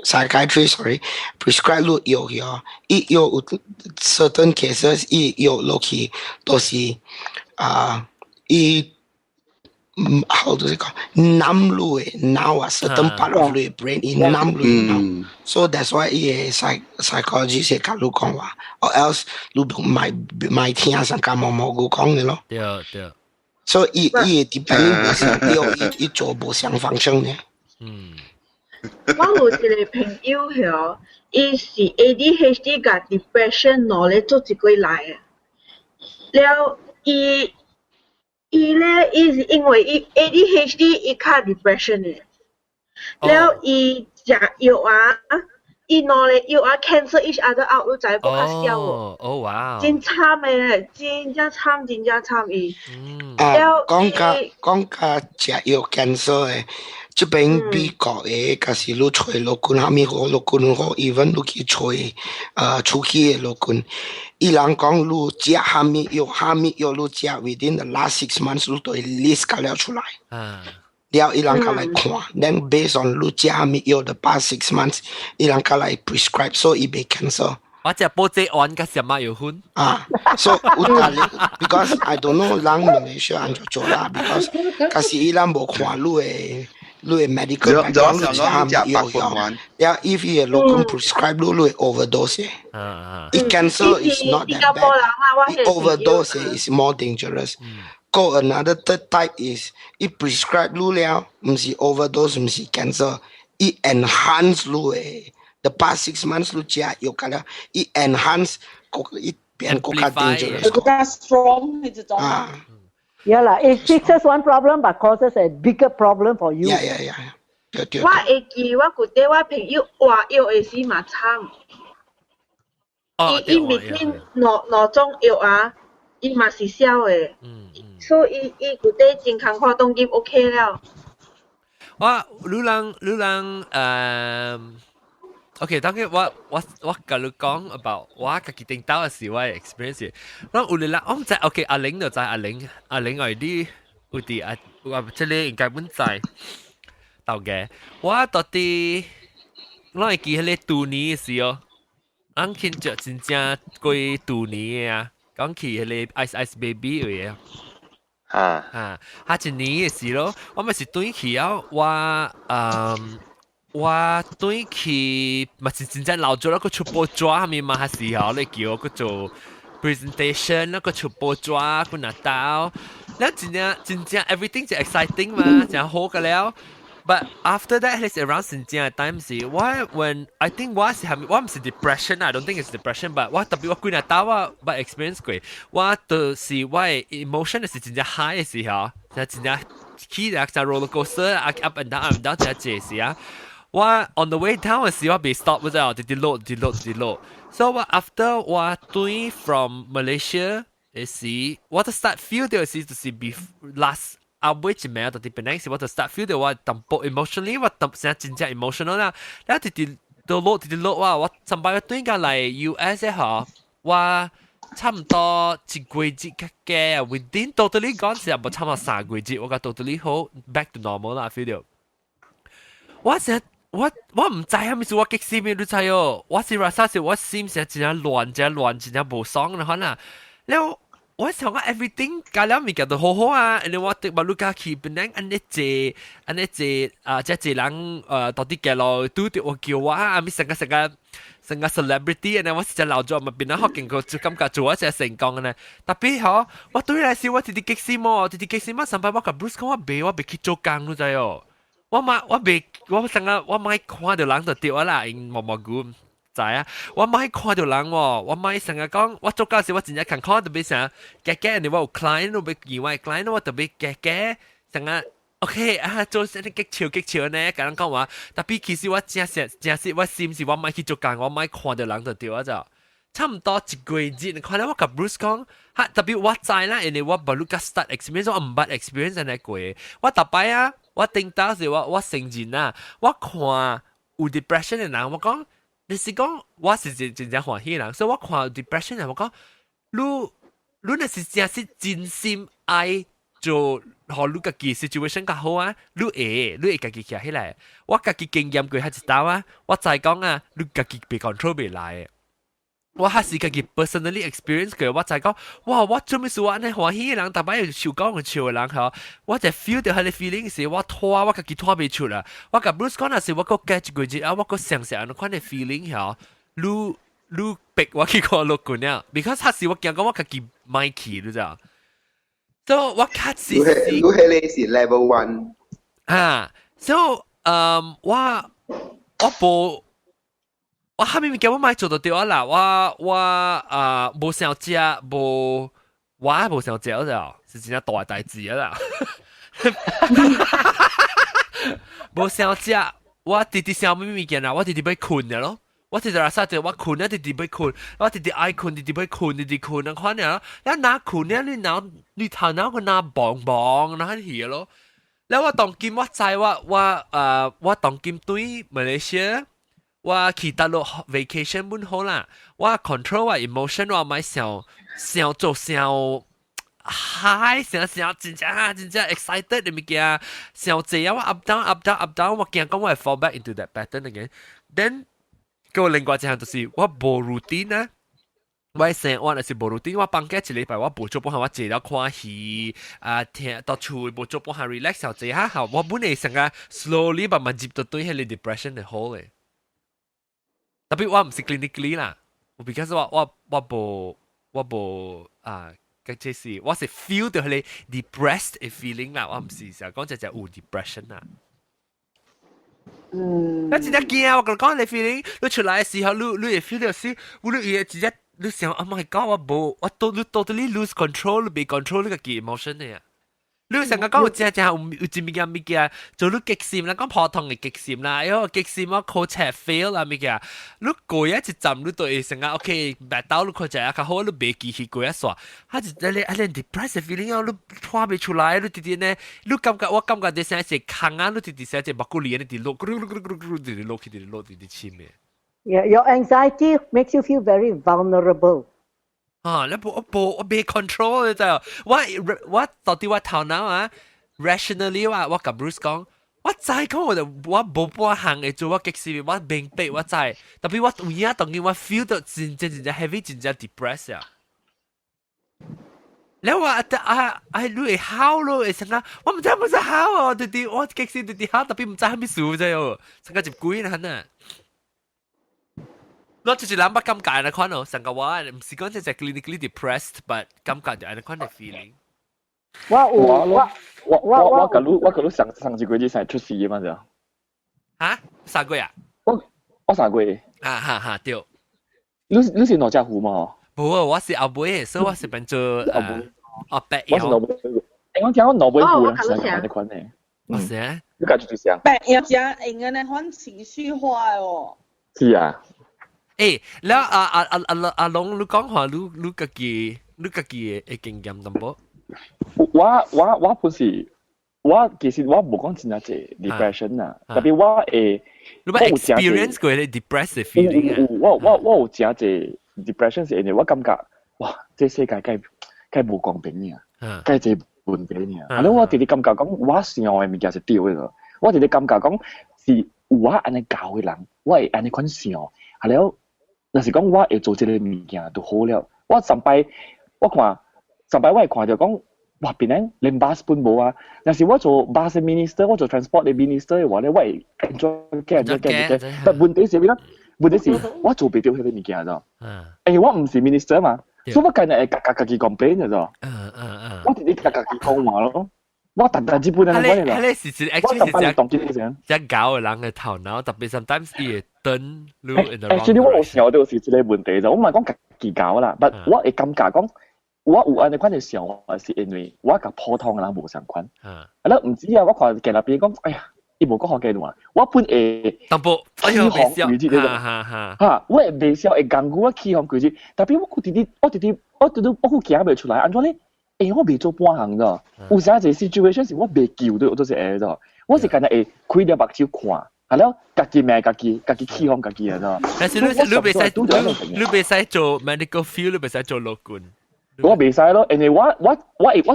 psychiatrist prescribe 你藥藥，伊藥 certain cases 伊藥落去都是伊how do you call numb 你腦啊 certain part of the brain 伊 numb 你腦 so that's why 伊 psychologist 係甲你講話 or else 你咪聽上個毛毛哥講嘅咯。對。所以伊 depending 是藥伊做無相反性嘅。我有一個朋友嗬，伊是 ADHD 甲 depression 攞咧做一過來嘅，了伊咧伊是因為伊 ADHD 伊較 depression 嘅，了伊食藥啊，伊攞咧藥啊 cancel each other out， 你知無較笑喎？哦哇！真慘嘅，真正慘伊。講甲食藥 cancel 嘅。這邊美國嘅，假使你吹落棍，下面好落棍好 ，even 你去吹出去嘅落棍，伊人講你食下面藥你食 within the last 6 months， 你都會 list 咗了出來。了伊人家來看，then based on 你食下面藥 the past 6 months， 伊人家來 prescribe， 所以被 cancel。我只保濟案甲什麼有分？so 有道理 ，because I don't know 人Malaysia安怎做啦 ，because 假使伊人無看你嘅 medical background 你食下面藥，yeah if 伊個 local prescribe 你 overdose 嘅，伊 cancel is not that bad， overdose is more dangerous。Go another third type is 伊 prescribe 你了，唔是 overdose， 唔是 cancel， 伊 enhance 你嘅。The past 6 months 你食藥㗎啦，伊 enhance 伊變更加 dangerous， 更加 strong 呢種。Yeah lah, it fixes one problem but causes a bigger problem for you. Yeah. 我會記我嗰啲我朋友話藥嘅時嘛慘，伊面面兩種藥啊，伊嘛是少嘅，所以伊嗰啲健康活動已經 OK 了。OK， 當然我甲你講 about 我家己頂到嘅時我嘅 experience， 然後有啲人我唔知 OK， 阿玲就知阿玲外啲有啲我即係應該唔知到嘅，我到底我會記迄個杜尼嘅時候，俺見着真正過杜尼嘅啊，講起迄個 Ice Baby 嘅啊，下一年嘅時咯，我咪是對起啊，我對佢咪是真正留咗一個出報紙下面嘛，係時候你叫我做 presentation 一個出報紙個拿到，แล้ว真正 everything 就 exciting 嘛，就好嘅了。But after that, it's around 真正嘅 time 是，我 when I think 我唔是 depression I don't think it's depression, but 我特別我個拿到我 experience 過，我就是我 emotion 係真正 high 嘅時候，就真正起嚟就 roller coaster up and down 就這時啊。我 on the way down 嘅時候，我被 stop 咗之後，跌落。So 我 after 我對 from Malaysia 嘅時，我就 start feel 到嘅時就是 be last 後尾一秒到啲本來時，我就 start feel 到我淡薄 emotionally， 我淡成真正 emotional 啦。然後跌落我上擺對過嚟 US 嘅嗬，我差唔多一個月嘅，within totally 講時冇差唔多3個月，我覺 totally 好 back to normal 啦 feel 到。我唔知係咪是我激死咩都知哦，我是話曬我心成真係亂，真係無爽啦，可能。แล้ว我想講 everything 搞了咪搞到好啊，然後我哋馬路架起本來安尼即係人到底嘅咯，都對我叫我咪成個成個 celebrity 呢，我是只老咗咪變咗學勁個就感覺做一隻成功嘅呢。特別嗬，我對嚟說我直直激死我，直直激死我上班我甲 Bruce 講我未去做工咯，知哦。我成日我咪看到人就掉啊啦，因默默估知啊。我咪看到人喎，我咪成日講我做工時我真係看特別成嘅，你話有 client 我俾意外 client 我特別嘅成日。OK 啊，做啲激潮呢，咁樣講話，特別其實我真係我心是我咪去做工，我咪看到人就掉啊就，差唔多一個月，你看到我甲 Bruce 講，特別我知啦，因為我冇個 start experience， 我唔捌 experience 係呢個，我特別啊，我頂到時我成人啊，我看有 depression 嘅人，我講，你是講我是真歡喜人，所以我看有 depression 嘅人，我講，你那是真係真心愛做。好，你家己 situation 較好啊，你會家己徛起來。我家己經驗過係一道啊，我再講啊，你家己被 control 袂來。我還是家己 personally experience 過，我再講，哇，我做咩事我安尼歡喜嘅人，逐擺又笑講笑嘅人嗬，我就 feel 到佢哋 feeling 時，我家己拖袂出啦。我甲 Bruce 講那時，我個 get 一個字啊，我個想安尼款嘅 feeling 嗬，你逼我去看落去了 ，because 嗰時我驚講我家己咪去，你知道？So 我開始你係是 level 1啊 ，so 我後面叫我買做到掉啦，我冇想食，我冇想食咗，是真係大代志啦。冇想食，我直直想咩物件啊？我直直要困嘅咯。我直直拉沙就我困，直直要困，我直直愛困，直直要困，直直困，咁款嘅。一拿困咧，你頭腦個拿棒棒，拿起咯。แล้วว่า當今我知我當今對馬來西亞我去大陸 vacation 滿好啦，我 control 我 emotion 我咪想做想 high 想真正 excited 嘅物件，想這樣我 up down， 我驚講我會 fall back into that pattern again。Then 個另外一項就是我冇 routine 啊。我生活是無 routine， 我放假一禮拜我無做半下，我坐了看戲啊，聽到厝無做半下 relax 後坐下後，我本嚟成個 slowly 慢慢接到對迄個 depression 嘅好嘅。特別我唔是 clinically 啦，because 我無啊，即是我是 feel 到迄個 depressed 嘅 feeling 啦，我唔是成日講就有 depression 啦。我真係驚，我講你 feeling， 你出來嘅時候，你會 feel 到是，你會直接。你想 ，Oh my God， 我totally lose control， 你被 control 你個 emotion 嘅呀。你成日講有真有一物件，做你激心啦，講普通嘅激心啦，因為激心我考冊 fail 啦物件，你過一陣你對成日 OK， 白刀你考冊較好，你別記去過一刷，佢就你 depressive feeling， 你拖唔出來，你直接呢，你我感覺你成日扛啊，你直接成日目睭裡你直落黐咩？ Yeah, your anxiety makes you feel very vulnerable. 啊，你我被 control 你知道？我到底我頭腦啊 ，rationally 我甲 Bruce 講，我知講我冇半行嘅做，我激死我明白我知，特別我有影當然我 feel 到真正 heavy 真正 depressed 啊。แล้วว่ารู้how 咯，成個我唔知how 啊，對我激死對 how， 特別唔知係咩事啫喎，成個接鬼啦嗱。我就是諗不感覺那款哦，成個我唔是講只 clinically depressed，but 感覺就係那款嘅 feeling。我嗰度上次嗰啲成出事嘅嘛就。嚇？上個啊？我上個。哈對。你是哪隻湖嘛？冇啊，我是後尾，所以我是變做白羊。我是後尾。我聽講後尾湖人成個那款嘅。我是。你感覺就是這樣。白羊正應該那款情緒化哦。是啊。แล้ว阿龍，你講下你自己嘅經驗淡薄？我本時我其實我冇講真係隻 depression 啊，特別我你冇 experience 過啲 depressive feeling 啊？我有隻 depression 係因為我感覺哇，這世界梗冇公平嘅，梗係問題嘅。後來我直直感覺講，我想嘅物件係對嘅，我直直感覺講是我安尼教嘅人，我係安尼款想，後來。若是講我會做這個物件就好了。我上擺我會看到講，哇！邊人連 bus 本冇啊！若是我做 bus minister， 我做 transport 嘅 minister 嘅話咧，我會 enjoy。但問題是邊啦？或者是我做唔到迄個物件咋？我唔是 minister 嘛，所以我今日係家己complain嘅咋。我直接家己講話咯。我特基本上係你是只 actually 係只搞嘅人嘅頭腦，特別 sometimes 伊會蹲 look in the wrong direction。我有時候都有時呢個問題就，我唔係講家己搞啦，但我會感覺講。我有安尼款嘅想法，是因為我甲普通嘅人無相關。啦，唔知啊，我看見入邊講，哎呀，伊無講好嘅話，我本會淡薄起航規矩呢嚇，我係微笑會講我起航規矩，特別我直接我行袂出來，安怎咧？我未做半行咋，有時啊個 situation 是我未救到，我都是會咋，我是干那會開咗目睭看。係咯，家己命家己起航家己啊咋。但是你袂使做 medical field， 你袂使做老官。我未使咯，因為我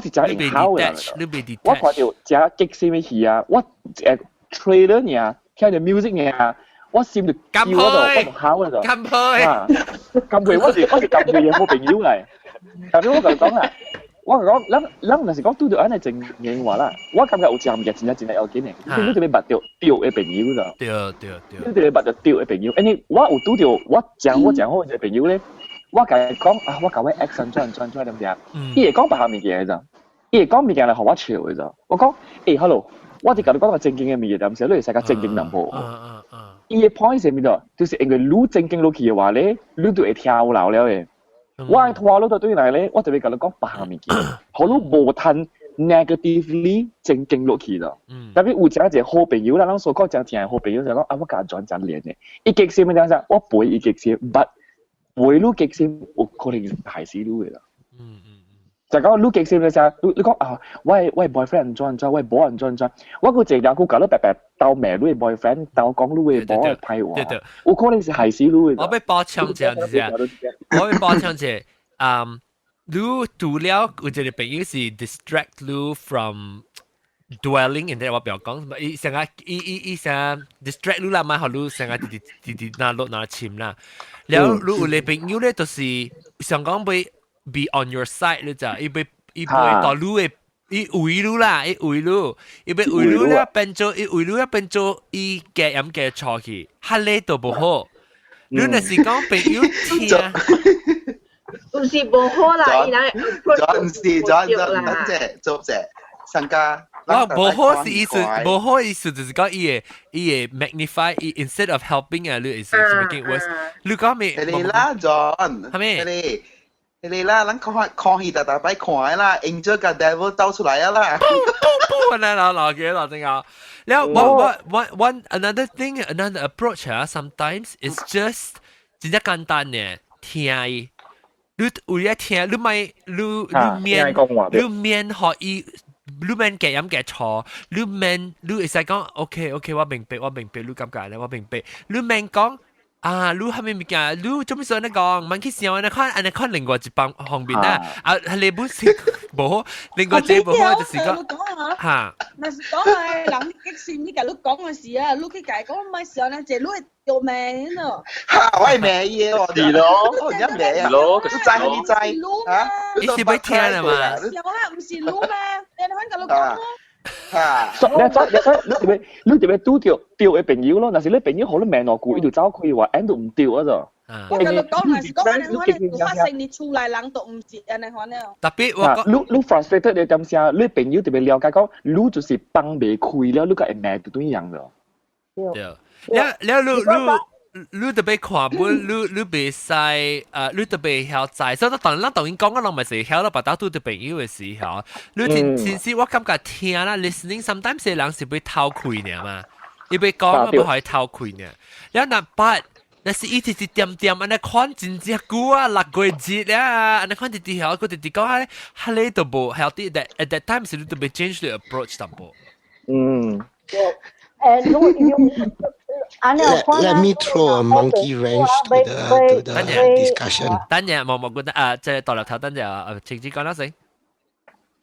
是真係考嘅，我看到真激死咩戲啊！我trailer 呢，聽到 music 呢，我心就叫嗰度，我就考嗰度。金配，金配，我是金配嘅好朋友嚟。但係我就講啦，我講諗陣時講拄到安尼正經話啦，我感覺有正嘅真係有見嘅，你哋捌到丟嘅朋友咋？對，你哋捌到丟嘅朋友，因為我有拄到我正好嘅朋友咧。我甲伊講啊，我甲我 accent 轉點點，伊會講白下物件嘅咋，伊會講物件嚟互我笑嘅咋。我講，hello， 我哋甲你講個正經嘅物件，但係你會使個正經淡薄。伊嘅 point 係咩度？就是因為你正經落去嘅話咧，你就會跳樓了嘅。我係跳樓到對嚟咧，我就會甲你講白下物件，好你無趁 negatively 正經落去咯。特別有一個好朋友啦，咱所講正正好朋友就講啊，我甲轉練嘅，伊激死咩樣？我背伊激死，but會錄極先，我可能係死錄嘅啦。就講錄極先嘅時候，你講啊，喂 boyfriend 轉，喂波人轉，我個直頭佢搞到白白鬥命錄嘅 boyfriend，鬥講錄嘅波嘅批話，我可能是係死錄嘅。我俾補充一下，我俾補充一下，你除了有一個朋友是 distract you from dwelling in that 我不要講，伊成日伊成 distract 你啦，咪學你成日啲拿落拿簽啦。แล้วรู้เลยเป็นยูเลยตัวสิสังกังไป be on your side เลยจ้ะอีไปต่อรู้อีอุยรู้ละอีอุยรู้แล้วเป็นโจอีอุยรู้แล้วเป็นโจอีแกยำแกชอคีฮัลเลตัวบ่ฮอรู้น่ะสิกังเป็นยูเทีย唔是無好啦，伊人唔是等陣做者上家。無好是意思，無好意思就是講伊會 magnify， instead of helping 啊，你 is making it worse。你講咩？你啦，John，係咪？你啦，咱看戲大擺看啦 ，angel 甲 devil 鬥出來啊啦。老嘅老正啊。แล้ว one another thing another approach 啊 sometimes is just 真係簡單嘅聽。你有嘢聽，你咪你面學伊。你免夾飲夾錯，你會使講 OK， 我明白，你感覺咧，我明白。你免講啊，你係咪物件？你做咩想你講？問佢想你看另外一幫方面啦。啊，你本是無好，另外一部分就是講嚇。那是講係人激心，你甲你講嘅事啊，你去甲講唔係想咧，就你會有命咯。嚇，我係命嘢喎，係咯，我而家命啊，你知嚇？你是要聽啊嘛？想啊，唔是你咩？你肯甲你講咯。你特別拄着掉嘅朋友咯，但是你朋友好多命落故，伊就走開話 end 都唔掉啊咋。我甲你講，那是講安尼款咧，發生你厝內人都唔知安尼款咧。特別我講，你 frustrated 你點先？你朋友特別了解講，你就是幫未開了，你個係命都一樣嘅。แล้ว你特別看本，你袂使你特別曉知，所以當然講我咪是曉啦，把打到對朋友嘅時候，你其實我感覺聽啦 ，listening sometimes 嘅人是會偷窺嘅嘛，伊會講我可以偷窺嘅，然後那but那是一直點安尼看真正久啊，6個月啊，安尼看直曉，佢直講下咧，下咧都無 healthy that at that time 是你特別 change the approach 淡薄。Let me throw a monkey wrench to the discussion. 等陣冇覺得即係大粒頭，等陣直接講啦先。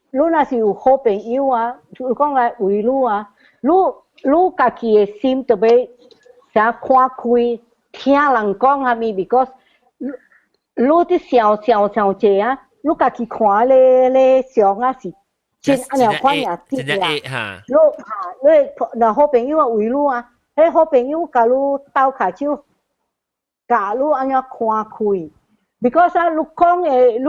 你若是有好朋友啊，就講來為你啊，你家己嘅心特別想看開，聽人講下咪 ，because 你啲小姐啊，你家己看咧相啊是。真安尼款也啲啦，你好朋友啊為你啊，迄好朋友甲你鬥下手，教你安怎看开 ，because 啊，你讲诶，你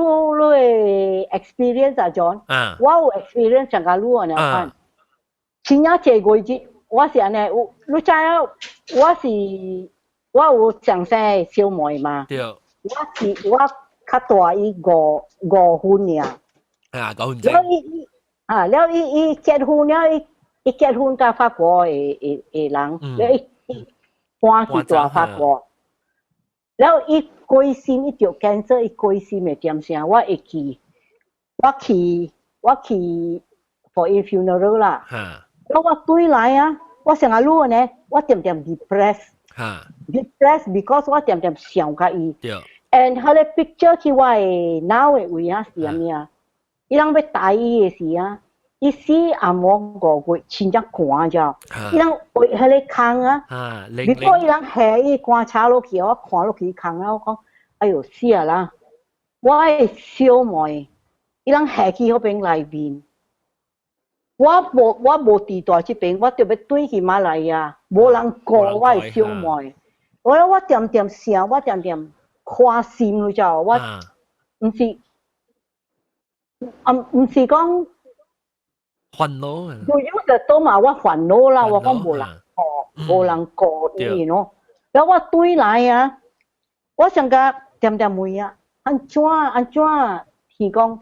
experience 啊，John，我有 experience 上甲你安尼看，真正济月日，我是安尼，你知影，我有上生小妹嘛，我较大伊5分尔，5分钟，了伊结婚了，伊结婚甲法国诶人，了伊搬去大法国。了伊归心，伊着cancer，伊归心诶点啥？我会去 for a funeral 啦。了我对来啊，我成日路呢，我点 depress because 我点想甲伊。And 佢咧 picture 去我诶 now 诶位啊是咩啊？伊人要大伊诶时啊，伊死暗摸5月，真正寒咗。伊人为佢咧空啊，如果伊人下伊观察落去，我看落去空啊，我讲，哎呦死啊啦！我诶小妹，伊人下去嗰边内面，我无地大这边，我特别对去马来亚，无人顾我诶小妹。我点想，我点看心你知道，我唔是讲。烦恼啊！有的多嘛，我烦恼啦，我讲无人顾伊咯。แล้ว我对来啊，我想甲点问啊，安怎是讲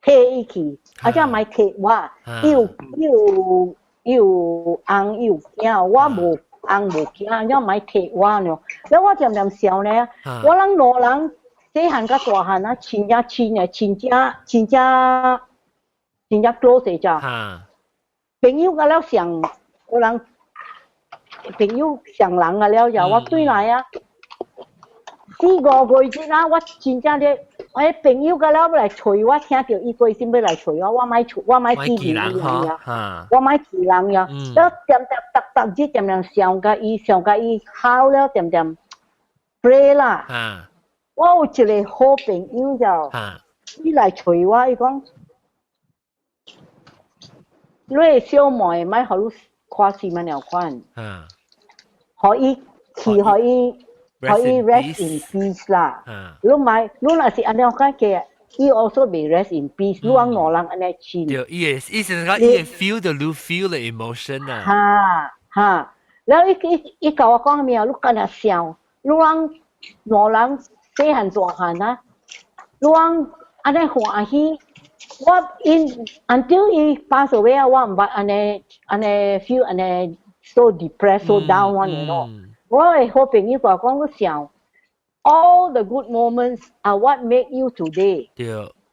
摕伊去，怎买摕我？伊有翁有囝，我无翁无囝，怎买摕我呢？แล้ว我点想呢，我人老人细汉甲大汉啊，真正亲诶，真正 close 咋？朋友个了上，有人朋友上人个了就我对来啊，4-5月日啊，我真正咧，我朋友个了要来找我，听到伊关心要来找我，我买支持伊啊，我买支持人呀，了逐日点上甲伊好了点 pray 啦，我有一个好朋友就，伊来找我，伊讲。你诶小妹咪互你看视频了款，可以 rest in peace 啦。你若是安尼看嘅，伊 also be rest in peace。你往老人安尼亲。对，伊是讲伊 feel the emotion 啊。然后伊甲我讲咩啊？你干那笑，你往老人细汉大汉啊，你往安尼欢喜。我 until he pass away 啊，我唔捌安尼 feel 安尼 so depressed so down 我你咯。我係好朋友話講你想 all the good moments are what make you today.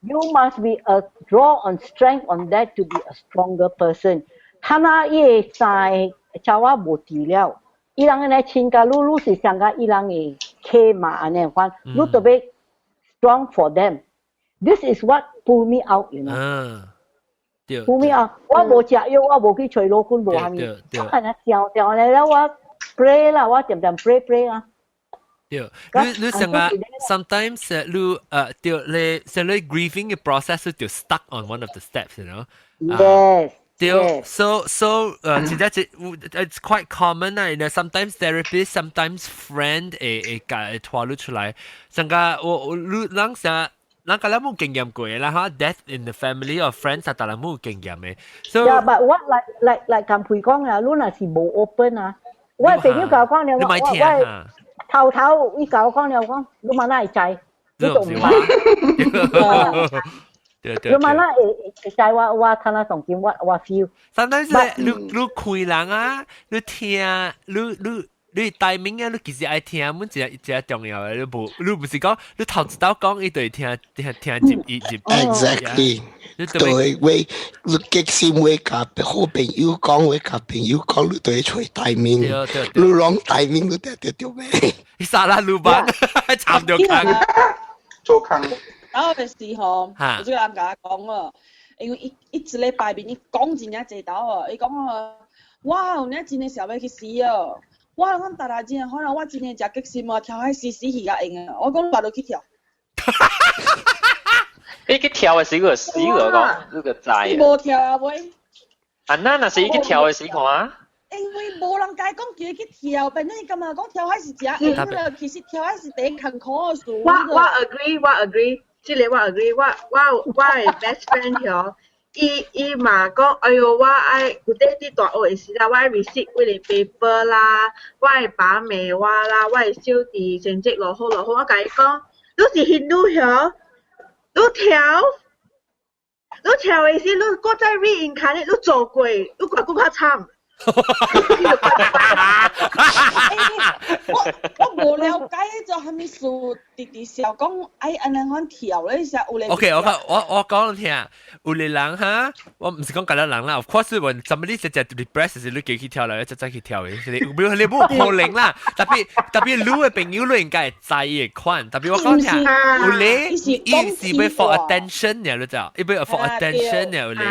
You must be a draw on strength on that to be a stronger person. 他那伊在叫我無治療，伊人安尼親家，你是想甲伊人會care嘛安尼款，你特別 strong for them. This is what pull me out, you know. Pull me out. 我无食药，我无去找老公无虾米。我安尼笑咧，了我 pray 啦，我点 pray 啊。对，你想啊 ，sometimes 你对你像你 grieving 嘅 process 就 stuck on one of the steps, you know. Yes. 对 ，so 其實it's quite common 啊，然後 sometimes therapist, sometimes friend 會拖你出來，像個我人想。咱個冇經驗過啦嚇 ，death in the family or friends 啊，但係冇經驗嘅。So yeah, but what like 咁培講啊，你若是冇 open 啊，我朋友教講了，我頭伊教講了講，你問哪會知？你都唔知。你問哪會知？我睇下重點，我 feel。Sometimes 你開人啊，你聽，你timing啊，你其實愛聽，本只重要嘅，你唔是講你頭知道講，伊就會聽接。Exactly。對，你激心會甲好朋友講，會甲朋友講，你就會吹timing。你講timing，你掉咩？你殺啦老闆，慘到坑，做坑。然後嘅時候，我最啱甲講啊，因為伊一禮拜面伊講真正濟道啊，伊講啊，哇，你真係想要去死啊！我講大大真，可能我真係食激心啊，跳喺死去甲用啊！我講話都去跳。你去跳嘅時個講，你個知啊？無跳啊，喂！啊，那是去跳嘅時看啊？因為無人解講叫佢去跳，變咗伊感覺講跳海是正，其實跳海是第一坎坷嘅事。我 agree，即係我 agree，我係 best friend 嗬，伊嘛講，哎喲，我愛有啲大學嘅時啦，我愛 receipt 我哋 paper 啦，我愛把眉畫啦，我愛小弟成績落好，我甲伊講，你是 Hindu 嗬，你跳嘅時，你嗰再 reincarnate，你做過，你怪更加慘。我無了解就係咪事，直笑講，哎，安尼樣跳咧，時有咧。OK，我講你聽，有啲人哈，我唔是講咁多人啦。Of course，when somebody 只 depressed 時，你叫佢跳嚟，就真去跳嘅。你冇可能啦。特別你嘅朋友，你應該係在意款。特別我講聽，有咧，伊是要 for attention 嘅，你知道？伊要 for attention 嘅有咧。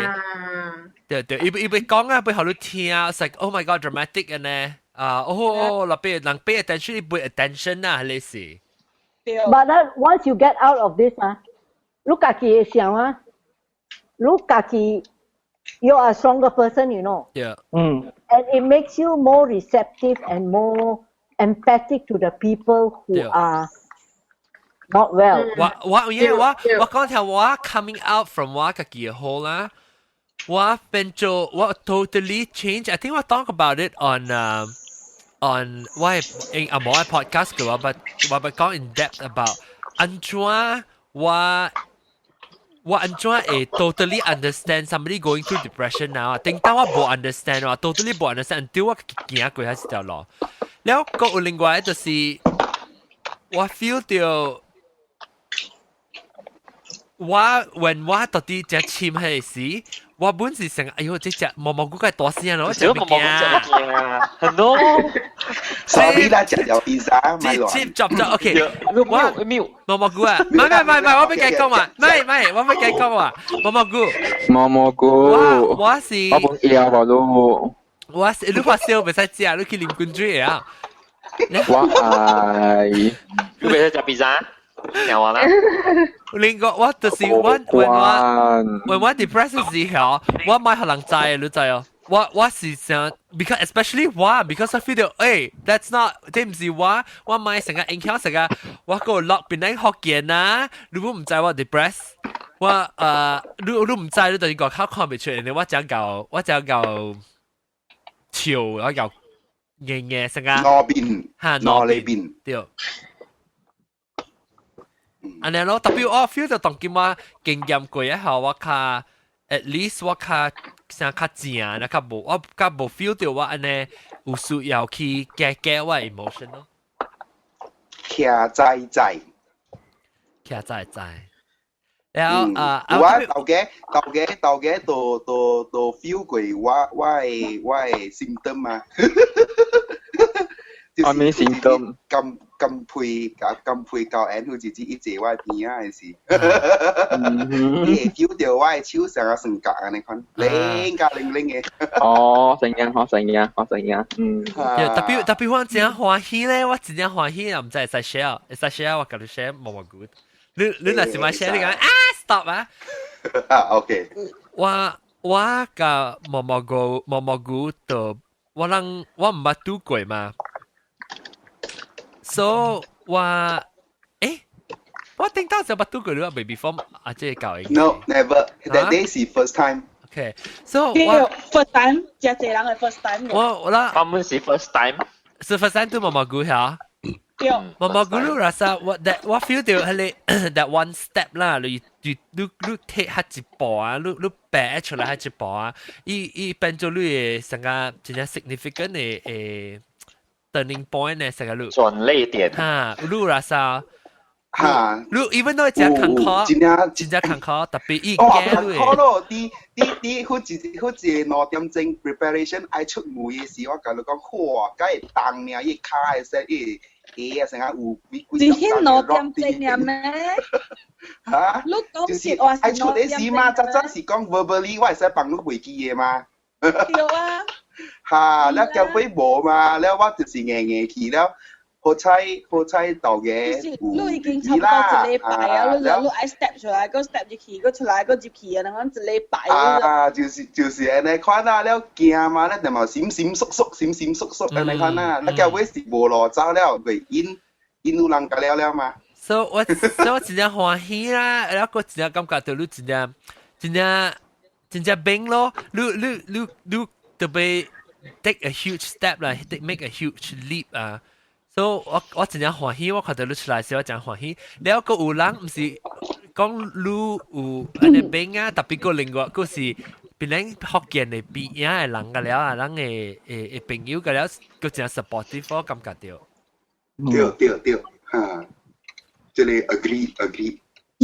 對，伊講啊，背後你聽 ，it's like oh my god dramatic 嘅呢，嗱俾人 pay attention， 你 pay attention 啊，你是。But once you get out of this 啊，你自己想啊，你自己 you are a stronger person, you know. Yeah. And it makes you more receptive and more empathic to the people who are not well. 我講條我 coming out from 我自己嘅好啦。我變做我 totally change. I think we talk about it on why in a more podcast 嘅話，but 我講 in depth about 安怎我安怎會 totally understand somebody going through depression now. 定當我冇 understand 我 totally 冇 understand until 我行過嗰條路。แล้วก็有另外就是我 feel 到when 我到底只簽係時。我本是成日，哎呦，這隻毛毛菇梗係大聲咯，這個毛毛菇真係啊，很多。Sorry 啦，食有 pizza，接 OK。冇毛毛菇啊，唔係，我俾佢講話，唔係，我俾佢講話，毛毛菇。我是。我冇嘢話咯。我是你發燒唔使食，你去啉滾水啊。我係。你唔使食 pizza？有啊啦，另外我就是when 我 depressed 時候，我唔係可能知，你知哦。我是想 because especially 我 because I feel that that's not 這唔是我唔係成日影響成日我個落邊啲學見啊，你唔知我 depressed， 你唔知你對個口看唔出嚟，我講夠潮，我夠硬成日。攞邊對。อันนี้เราแต่พี่ว่าฟีลจะต้องกินว่าเก่งยำกว่าเหรอว่าค่ะ at least ว่าค่ะสังกัดเสียนะครับบอกว่าก็บอกฟีลเดียวว่าอันนี้อุสุยาวคีแก้ว่า emotion เนาะแค่ใจแล้วว่า到嘅都 feel 過ว่า symptom 嘛我咩 symptom 咁配教人好似一隻我邊啊，是，你會 feel 到我嘅手成日成格啊，你看，靈嘅。哦，成日，特別我真歡喜咧，我真歡喜又唔知係 share，我跟你 share 毛毛菇，你若是買 share 你講stop 啊 ，OK， 我個毛毛菇度，我唔捌拄過嘛。So 我聽到就捌拄過了 ，baby form 啊，即係教應。No, never. That day is first time. Okay, so 我 first time，真係人係 first time。我啦，他們是 first time， 是 first time 對毛毛菇嚇。對。毛毛菇你rasa我 feel 到係that one step 啦，你 take 下一步啊，你擺出來下一步啊，伊變做你嘅成個真係 significant 嘅turning point 呢，成個路轉捩點嚇，路啦啥路 even though 真坎坷，真坎坷，特別伊驚路嘅。咯，啲好似2點鐘 preparation 愛出門嘅時，我甲你講，哇，梗係凍呢，伊卡嘅聲，伊啊成日有只係2點鐘咩？嚇？你講是話愛出嘅時嘛，真是講 verbally 我係使幫你回記嘅嘛。對啊。嚇，แล้วแกไม่บอกมาแล้วว่าจะสิแง่ๆขี้แล้ว好彩到嘅，你已經差唔多一禮拜啊，你愛 step 出來，個 step 入去，個出來個入去啊，咁一禮拜啊，就是安尼看啊，了驚嘛，咧就嘛閃閃縮縮安尼看啊，那叫尾是無路走了，袂因有人甲了嘛。所以我真正歡喜啦，然後我真正感覺到你真正冰咯，你特別 take a huge step 啦 ，make a huge leap 啊。所以我真正歡喜，我看到你出來時我真歡喜。แล้วก็有人唔是講你有安尼冰啊，特別個另外個是別人福建嘅邊嘅人個了啊，人嘅朋友個了，個真 supportive，我感覺到。對，哈，這裡 agree。喲，一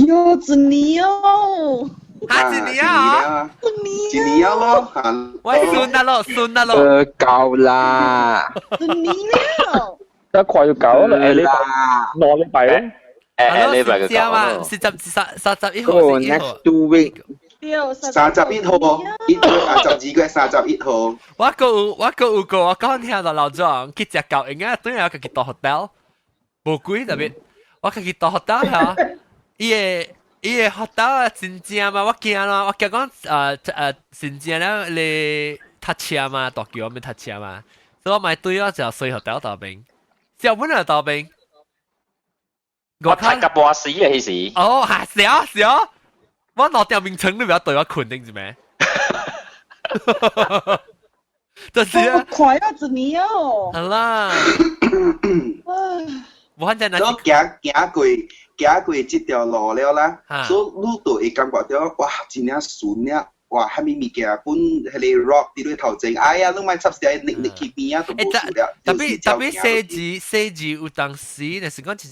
年哦。一年啊！一年咯，我算得咯。夠啦。一年了。得快要搞啦，你攞你幣咧？你幣嘅嘛，31號。Next 2 week。31號，12月31號。我有個，我講聽到老莊，佢只教應該對我自己到 hotel， 無貴特別，我自己到 hotel 嚇，伊個 hotel 啊真正嘛，我驚咯，我驚講真正咧你搭車嘛，大橋咪搭車嘛，所以我咪對我就睡 hotel 到邊。小本嚟到邊，我睇個半死嘅時。哦，係啊，我落掉名稱你唔要對我困定住咩？就是啊，快要一年哦。係啦，我反正那所以行過這條路了啦，所以你就會感覺到哇，真正順了。哇！蝦米物件本迄個 rock 伫咧頭前，哎呀，你莫插實你去邊啊，都冇事了。特別寫字有當時，但是講真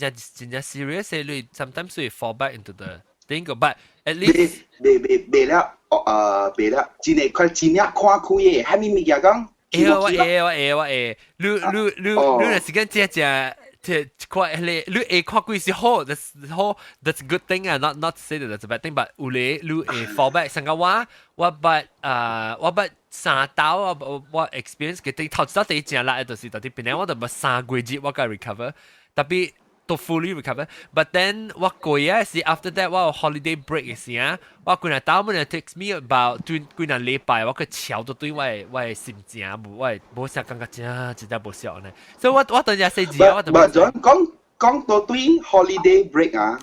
正 serious，你 sometimes will fall back into the thing， but at least 未了，真係快真正看開嘅，蝦米物件講？我你若是講只。quite 你看過是好 that's a good thing 啊 not say that that's a bad thing but 有咧你fall back 成個我三刀我 experience 嘅啲頭先第一正啦，就是到啲邊咧我就冇3個月我嘅 recover 特別都 fully recover but then 我過啊是 after that 我有 holiday break 嘅時啊我嗰日到門 takes me about 幾日禮拜我個橋都對我嘅心情我冇想感覺真係冇笑呢，所以我當日寫字我就講到對 holiday break 啊，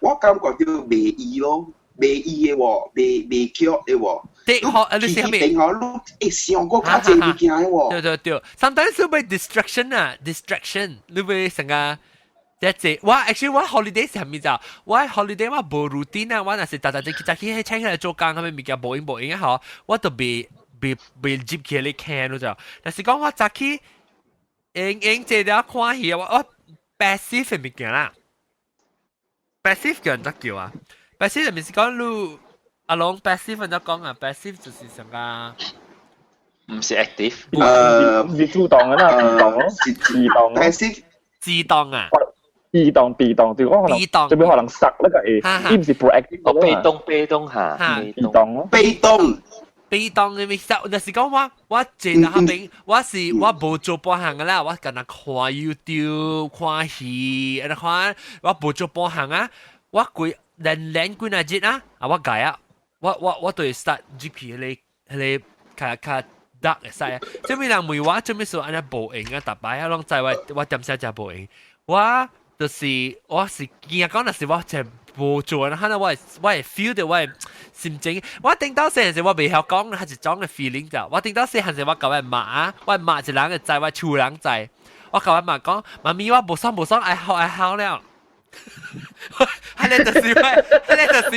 我感覺到未意咯，未意嘅喎，未巧嘅喎。你寫咩？你上個較濟物件嘅喎。對 ，sometimes 你會 distraction，你會成個。我 actually 我 holiday 係咩咋？我 holiday 我冇 routine 啊，我那是大隻去請起來做工，咁樣物件冇影好，我都被接起嚟看咯就。但是講我早起應這了看戲，我 passive 嘅物件啦 ，passive 叫人得叫啊 ，passive 係咪是講你阿龍 passive 人家講啊 ，passive 就是成個。唔是 active， 唔是主動嘅啦，被動咯，被動 passive 自動啊。被動，就可能最尾可能塞那個呢唔是 proactive 咯。被動嚇，被動咯。被動嘅咪就是講我坐喺下邊，我冇做半行嘅啦，我跟佢看 YouTube 看戲，然後看我冇做半行啊，我攰練幾日節啊，我改啊，我對 start GP 迄個較dark 嘅使啊，做咩人問我做咩數安尼無用啊？特擺啊，攏知我點寫就無用，我是驚講，但是我就無做，然後呢，我係 feel 到我係心情。我頂到時陣時我未曉講，係一種嘅 feeling 咋。我頂到時陣時我甲我罵啊，我罵一人嘅知，我厝人知。我甲我罵講，媽咪我無爽，愛好了。係咧就是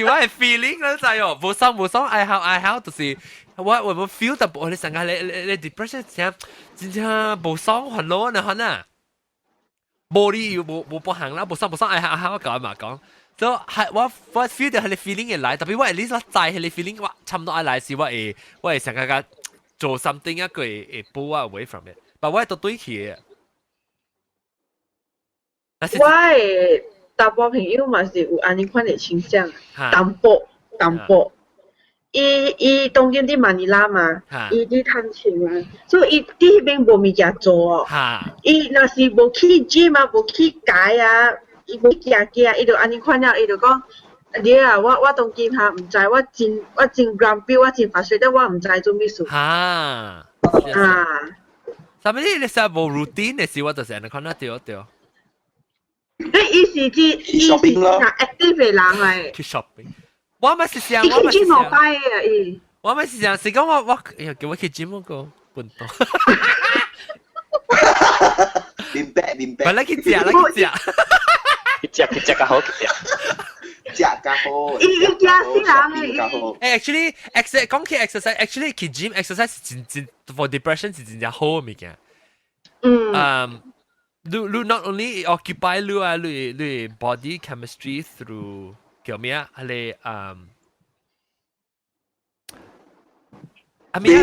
我嘅 feeling 啦，知哦。無爽，愛好，就是我 feel 到我哋成個你 depression 真正無爽煩惱呢，可能。冇理由冇半行啦，冇爽愛好我講嘛講，所以係我 feel 到係你 feeling 嘅來，特別我 at least 我知係你 feeling 我差唔多愛來時我會成個做 something 一個會 pull away from it，但我係都對起嘅。我嘅大部朋友嘛是有安尼款嘅傾向，淡薄，伊當今啲馬尼拉嘛，伊啲趁錢嘛，所以伊啲迄邊無物件做哦。伊若是無去 gym 啊，無去解啊，伊無行啊，伊就安尼看了，伊就講。你啊，我當今下唔知，我真 grumpy， 我真frustrated，我唔知做咩事。啥物你實無 routine 嘅事，我就是安尼看得到。伊是啲 active 嘅人嚟。去 shopping， 我咪是想，伊去 gym 冇擺啊伊。我咪是想，是講我叫我去 gym 嗰個笨蛋。明白。咪嚟去食。去食較好，去食。食較好，伊驚死人誒 ，actually exercise 講起 exercise，actually 去 gym exercise 是真 for depression 是真正好嘅物件。你 not only occupy 你 body chemistry through 叫咩啊？你對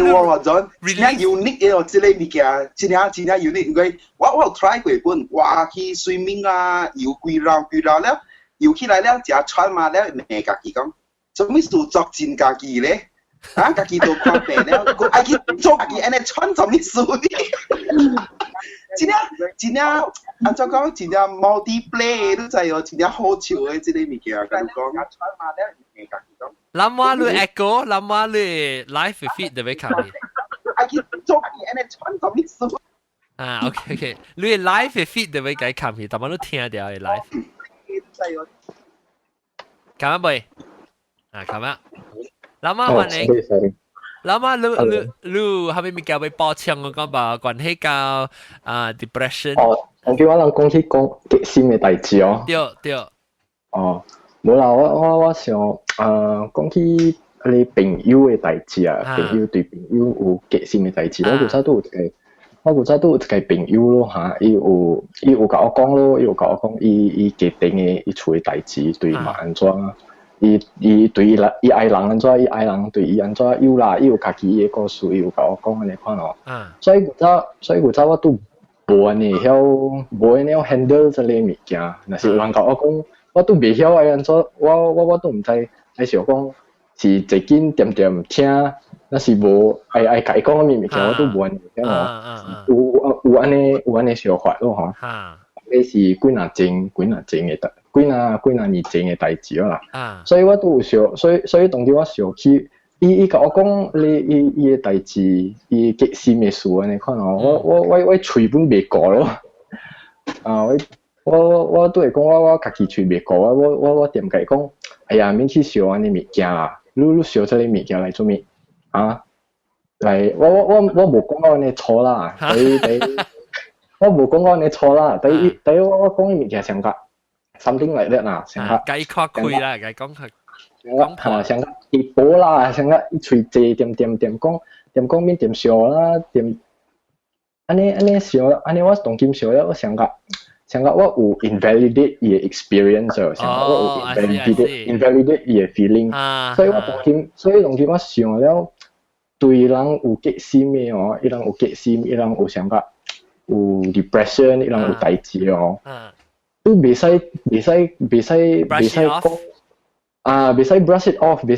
喎，John，真係 unique 嘅哦，即個物件，真係 unique。因為我有 try 過本，我去 swimming 啊，游幾繞了。游起來了，食穿嘛了，問家己講，做咩事作賤家己咧？啊，家己都看病了，佢愛去做家己安尼穿做咩事呢？真正，按照講真正 multiplay 都知哦，真正好笑嘅即個物件，咁講。穿嘛了，問家己講。諗下你 echo， 諗下你 life fit 對唔對？愛去做家己安尼穿做咩事？OK， 你 life fit 對唔對？看片，但係都聽到嘅 life。咁啊，妹，咁啊，諗下問你，諗下你係咪咪叫佢報槍嗰個吧？關係到depression。我叫我人講起講激心嘅代志哦。對。冇啦，我想講起你朋友嘅代志啊，朋友對朋友有激心嘅代志，我嗰陣都有一個朋友咯嚇，伊有甲我講咯，伊有甲我講伊家庭嘅伊厝嘅代志對嘛安怎，伊對伊愛人安怎，伊愛人對伊安怎，有啦，伊有家己嘅故事，伊有甲我講安尼看咯。所以嗰陣我都無安尼曉 handle 這類物件，若是有人甲我講，我都未曉愛安怎，我都毋知，還是講是最近點聽。那是無愛甲伊講嘅物件，我都無安尼聽咯。有安尼想法咯吼。你是幾若年前嘅代志啦。所以我都有想，所以當時我想起，伊甲我講伊嘅代志，伊激心嘅事安尼看咯。我喙本未過咯。我都會講我家己喙未過，我點解講？哎呀，免去想安尼物件啦，你想這類物件來做咩？嚟我冇講我呢錯啦，我冇講我呢錯啦，第一我講嘅物件上甲 something like that 啦，上甲解確開啦，解講係上甲地步啦，上甲一喙借點講面點笑啦，點安尼笑，安尼我當今笑咧，我上甲我有 invalidate 伊嘅 experience， 上甲我有 invalidate 伊嘅 feeling， 所以當今我想了。對人有激心嘅哦，伊人有激心，伊人有想甲有 depression， 伊人有代志哦，都袂使講袂使 brush it off， 袂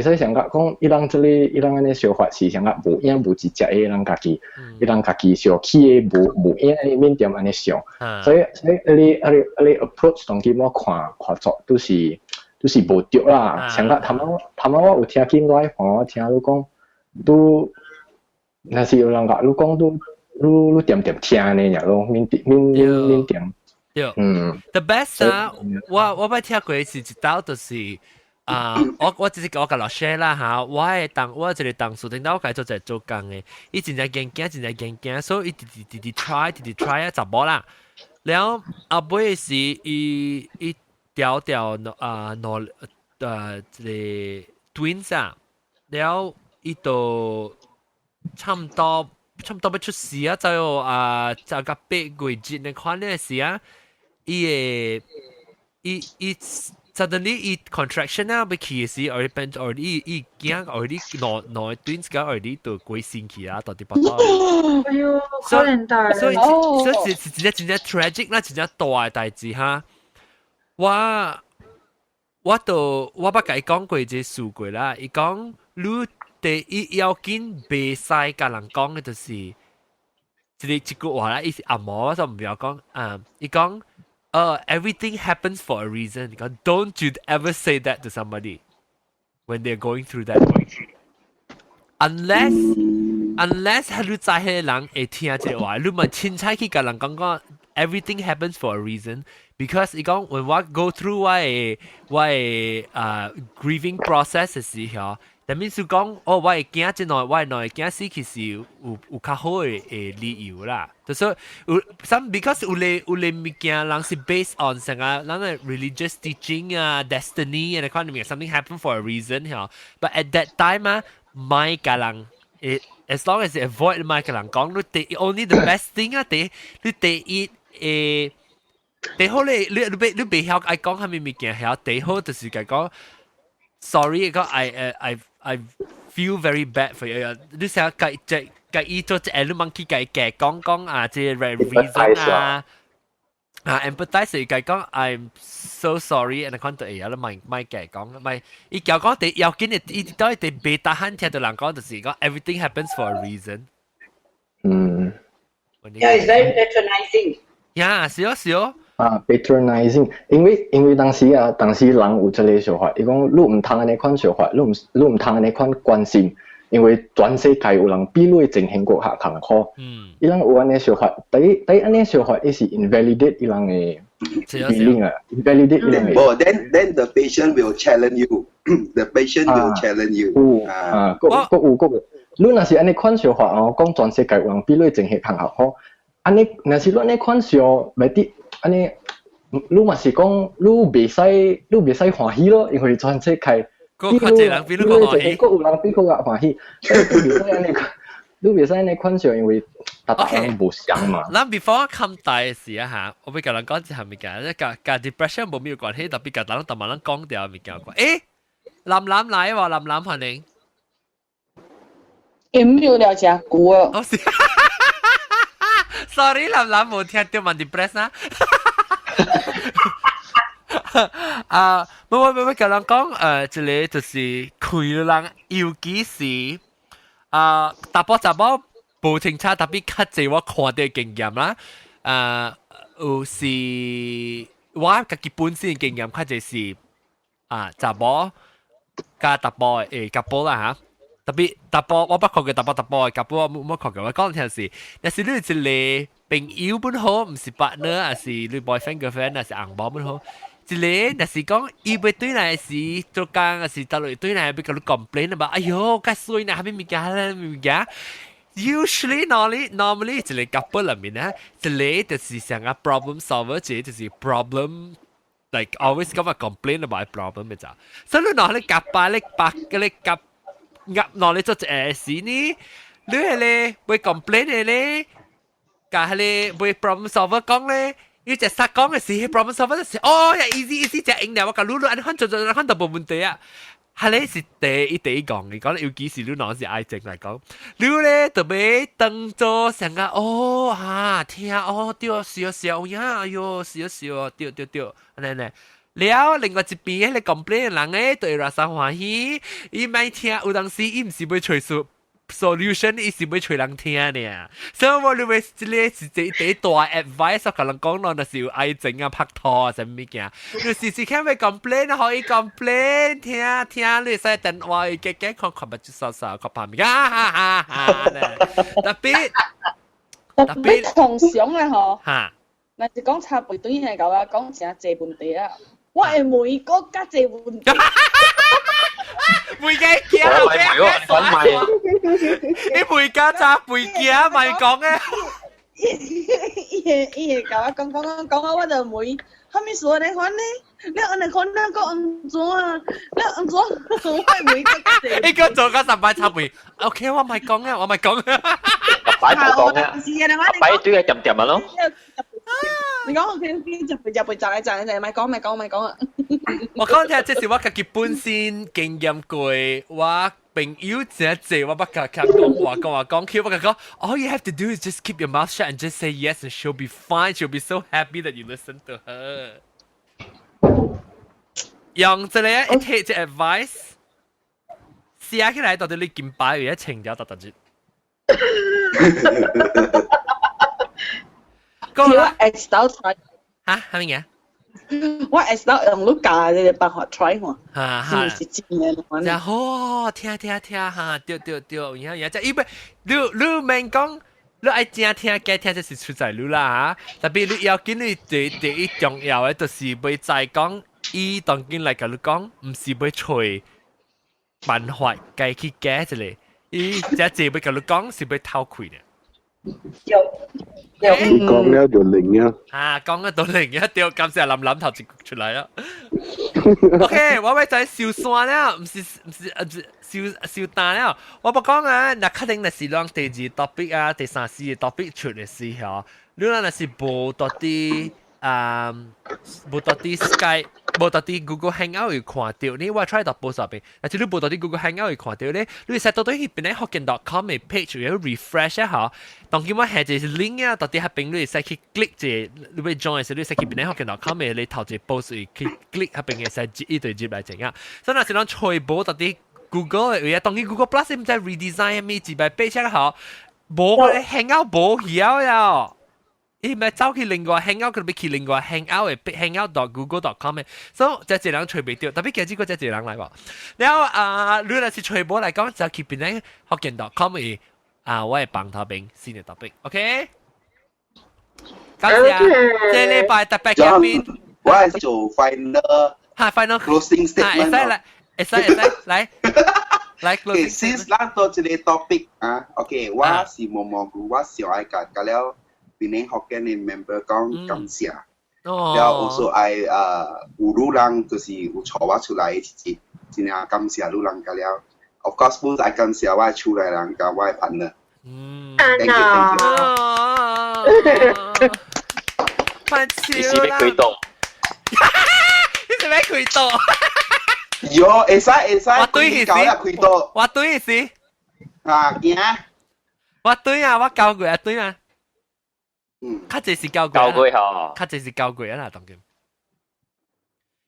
使想甲講伊人安尼想法是想甲無影無一隻嘅，伊人家己想起嘅無影嘅面點安尼想，所以你 approach 當今我看作都是無對啦，想甲頭仔我有聽見 live， 我聽你講。都，那是有人甲你講都，你點聽呢？咯，面點。對，the best 啊！我捌聽過一次一道就是我只是我甲老師啦嚇，我一個同事聽到我家做在做工嘅，伊真正驚，所以伊直 try 啊，查某啦。然後後尾是伊調攞個 twins 啊，然後。伊都差唔多要出事啊！就就個8月節你看呢事啊，伊 suddenly 伊 contraction 啊，被起時而變而伊驚而你攞 twins 個而你都鬼先起啊，到底不到。哎呦，可憐大。所以真正 tragic 啦，真正大嘅代志哈。我捌甲伊講過一個事過啦，伊講。你第一要緊袂使甲人講嘅就是，一句話啦，伊是阿毛就唔要講，伊講，everything happens for a reason。你講 ，don't you ever say that to somebody when they're going through that. Unless 你知迄人會聽這話，你咪凊彩去甲人講 everything happens for a reason。Because 伊講when我 go through 我grieving process 嘅時候。但面是講，我會驚即內，我會驚死其實有較好嘅理由啦。就是有 some because 有咧物件，人是 based on 成個人嘅 religious teaching 啊 ，destiny 啊，你看something happen for a reason 嚇。But at that time 啊，咪甲人，as long as you avoid 咪甲人講，你第 only the best thing 啊，你第一第好咧，你袂曉愛講蝦米物件，曉第好就是甲講。Sorry， I feel very bad for you。你成日介意做只 element 去介講啊，即係 reason 啊，empathize 介講 I'm so sorry，and 看到嘢啦，咪介講，咪伊講講第要緊嘅，伊都係第被大漢聽到人講就是講 everything happens for a reason。Yeah, it's very patronizing. Yeah， 是哦。patronizing， 因為當時人有這個想法，伊講你唔通安尼款想法，你唔通安尼款關心，因為全世界有人比你情形閣較艱苦，伊人有安尼想法，第一安尼想法，伊是 invalidate 伊人嘅 feeling 啊 ，invalidate 伊人嘅。Oh, then the patient will challenge you. The patient will challenge you. 個，你若是安尼款想法哦，講全世界有人比你情形較苦，安尼若是你安尼款想，咪啲。安尼，你嘛是講，你袂使歡喜咯，因為全世界，個較濟人比你個歡喜，個有人比個較歡喜，你袂使安尼款想，因為大家人無相嘛。咱 before 看大嘅時啊嚇，我俾甲人講一下物件，即甲 depression 冇咩關係，特別甲人特別人講掉物件關。誒，藍來喎，藍歡迎。冇了只久啊。Sorry， 藍冇聽到問 depress 啊。我甲人講一個就是開人，尤其是大波無清楚，特別較濟我看到經驗啦。有是我家己本身經驗較濟是查某加大波夾波啦嚇。特別大波，我不確嘅大波嘅夾波，我冇確嘅。我講聽是，但是你一個朋友本好，唔是 partner， 還是你 boyfriend girlfriend， 還是紅包本好。一個，但是講伊要對來是做工，還是到落對來要甲你 complain 啊嘛。哎呦，介衰呢，下面物件，Usually normally 一個 couple 裏面呢，一個就是成個 problem solver， 一個就是 problem，like always 咁啊 complain about problem 嘅咋。所以你攞你夾巴，你夾。入落嚟做一事呢，你係咧會 complain 嘅咧，但係咧會 problem solver 講咧，要只實講嘅事 ，problem solver 就是哦呀 easy 只應了，我講你按看做看到冇問題啊，係咧是第一講嘅，講尤其是你攞是愛情嚟講，你咧特別當做成個聽對笑呀，哎呦笑對，呢。了，另外一邊咧 complain 人誒對人生歡喜，伊咪聽有當時伊唔是要找solution， 伊是要找人聽呢。所以我認為這個是第一大 advice， 我可能講到就是有愛情啊、拍拖啊什麼物件。你時時聽咪 complain， 可以 complain， 聽你使電話佢嘅看看不就掃看旁邊特別通常咧嗬，嗱是講差背對係咁啊，講成濟問題啊。我係每個家姐問題，每個驚後邊，你每家咋背驚咪講嘅？伊係咁講，我就每後面說你看呢，你按你看那個安怎啊？你安怎？我係每個家姐。你個做個十擺插背 ，OK， 我咪講啊，擺冇講嘅，擺堆嘅點啊咯。你講我偏就背就係咪講啊！我講聽，即是我自己本身經驗過，我朋友真係我不甲講 Q， 我講 ，all you have to do is just keep your mouth shut and just say yes, and she'll be fine. She'll be so happy that you listen to her. 用這個一 take 這 advice，寫起來到底你件擺有一情調特別。講啦 ，X 到 try 嚇係乜嘢？我 X 到用你教嘅辦法 try 看，是唔是真嘅？然後聽嚇，對，然後就因為你免講。你愛正聽假聽，就是出在你啦嚇。特別你要緊你第一重要嘅，就是要再講，伊當緊來甲你講，唔是要找辦法解去假一個。伊只要甲你講，是要偷開嘅。講了就零啊！講咗到零一掉，今次係諗頭就出嚟啦。OK， 我咪就係小山啦，唔是小蛋啦。我冇講啊，那肯定係讓第二 topic 啊，第三四 topic 出嚟時候，你那是冇到啲冇到啲 Skype， 冇到啲 Google Hangout 會看到。你我 try 到報上邊，但係你冇到啲 Google Hangout 會看到咧。你實到到呢邊咧 Hokkien.com 嘅 page 要 refresh 一下。當見我係隻 link 啊，到底喺邊你使去 click 住，你會 join 嘅時候，你使去邊咧 Hokkien.com 嘅，你頭隻 post 去 click 喺邊嘅使接呢對接嚟整啊。所以那時講全部到啲 Google 嘅嘢，當然 Google Plus 唔知 redesign 咩字幣俾出下，冇嘅 Hangout 冇曉呀。伊咪走去另外 Hangout， 佢咪去另外 Hangout 嘅 Hangout.google.com 嘅，所以就一人隨便掉，特別其實嗰隻一人嚟喎。然後你若是全部嚟講，就去邊咧 Hokkien.com 嘅我係幫頭邊先嘅 topic，OK？ 感謝，這禮拜特別嘉賓，我係做 final closing statement， 來 closing statement。先拉到這個 topic OK， 我是毛毛菇，我上愛教了。邊啲學嘅你 member 講感謝，然後also I 有路人就是有帶我出來真係感謝路人㗎了。Of course， 不係感謝我出來人，甲我嘅 partner。Thank you。翻超啦！你是要開刀？你是要開刀？有，會使。我對佢開刀。我對佢是。驚。我對啊，我教過啊，對啊。較濟是教過啊，較濟是教過啊啦，當然。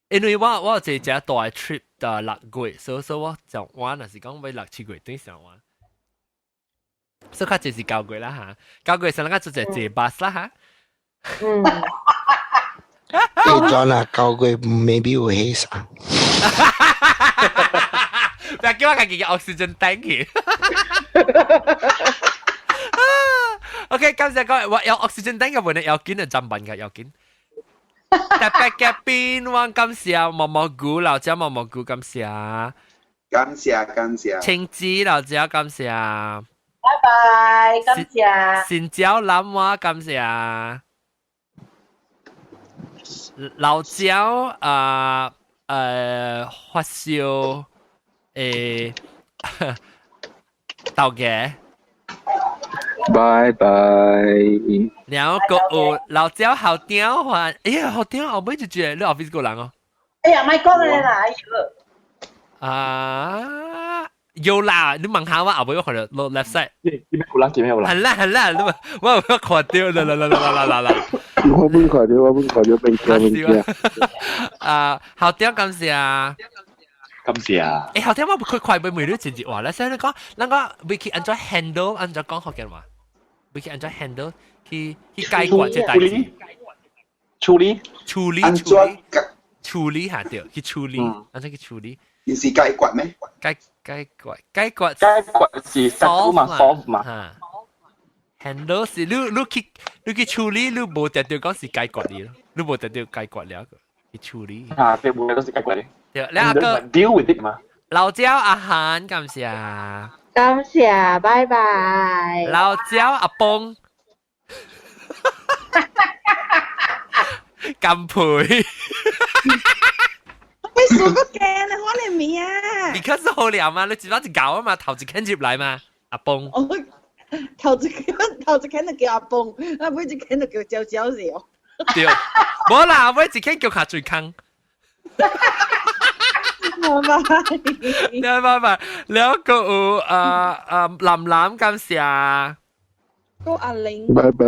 因為我有一隻大 trip 6月，所以我就我若是講要6、7月對上玩，所以較濟是教過啦嚇，教過上咱做隻坐 bus 啦嚇。John 啊，教過maybe 會起曬。不要叫我家己嘅 oxygen tank 去。OK， 感謝各位，我有 oxygen tank 嘅問題，有緊就浸品嘅，有緊。特別嘅邊waan感謝毛毛菇，老椒毛毛菇感謝，感謝。青枝老椒感謝，拜拜，感謝。鮮椒南瓜感謝，老椒發燒豆嘅。拜拜。然後個有老椒好屌還，哎呀好屌，後尾就住你 office 個人哦。哎呀，咪講你啦，有啦，你問下我後尾我可能落 left side。見咩好啦？係啦，你我看掉啦。我本看到俾好屌感謝啊！感謝啊！後天我佢快俾每日直接話咧，所以你講，嗱個 Vicky 按咗 handle， 按咗講學嘅話 ，Vicky 按咗 handle， 去解決這代志。處理下掉，去處理，按咗去處理。你是解決咩？解決是 solve 嘛。handle 是你去處理，你冇特別講是解決你咯，你冇特別解決了個，去處理。對，冇都是解決的。兩個 deal with it 嘛。老椒阿涵感謝，感謝，拜拜。老椒阿崩，咁賠。你數個鏡啊，我哋面啊。because 好料嘛，你接翻隻狗啊嘛，頭隻牽接嚟嘛，阿崩。頭隻牽就叫阿崩，每隻牽就叫嚼嚼對，冇啦，每隻牽叫下最坑。拜拜，แล้วก็林感謝，個阿玲，拜拜。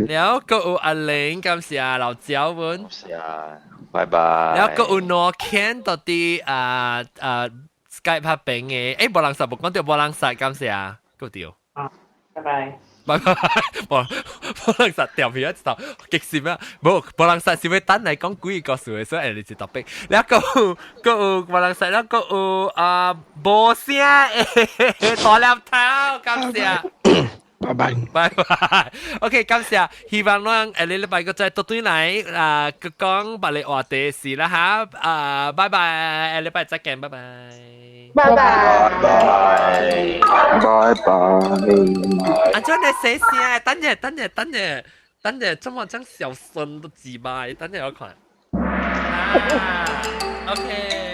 แล้วก็阿玲感謝老椒們，感謝，拜拜。แล้วก็諾 Ken 到啲 Skype 拍饼嘅，無人實冇講到無人實，感謝啊，嗰條。拜拜。拜拜，無人實掉片一頭，極閃啊！無人實是會等嚟講幾個數嘅，所以你就特別。然後個無人實，然後個無聲誒，大粒頭，感謝。拜拜，拜拜。OK，感謝，希望我你禮拜個再多對嚟講把你話題事啦嚇，拜拜，禮拜再見，拜拜。拜拜，拜拜。阿張你寫先，等陣，怎麼將小聲都自賣，等陣我看。OK。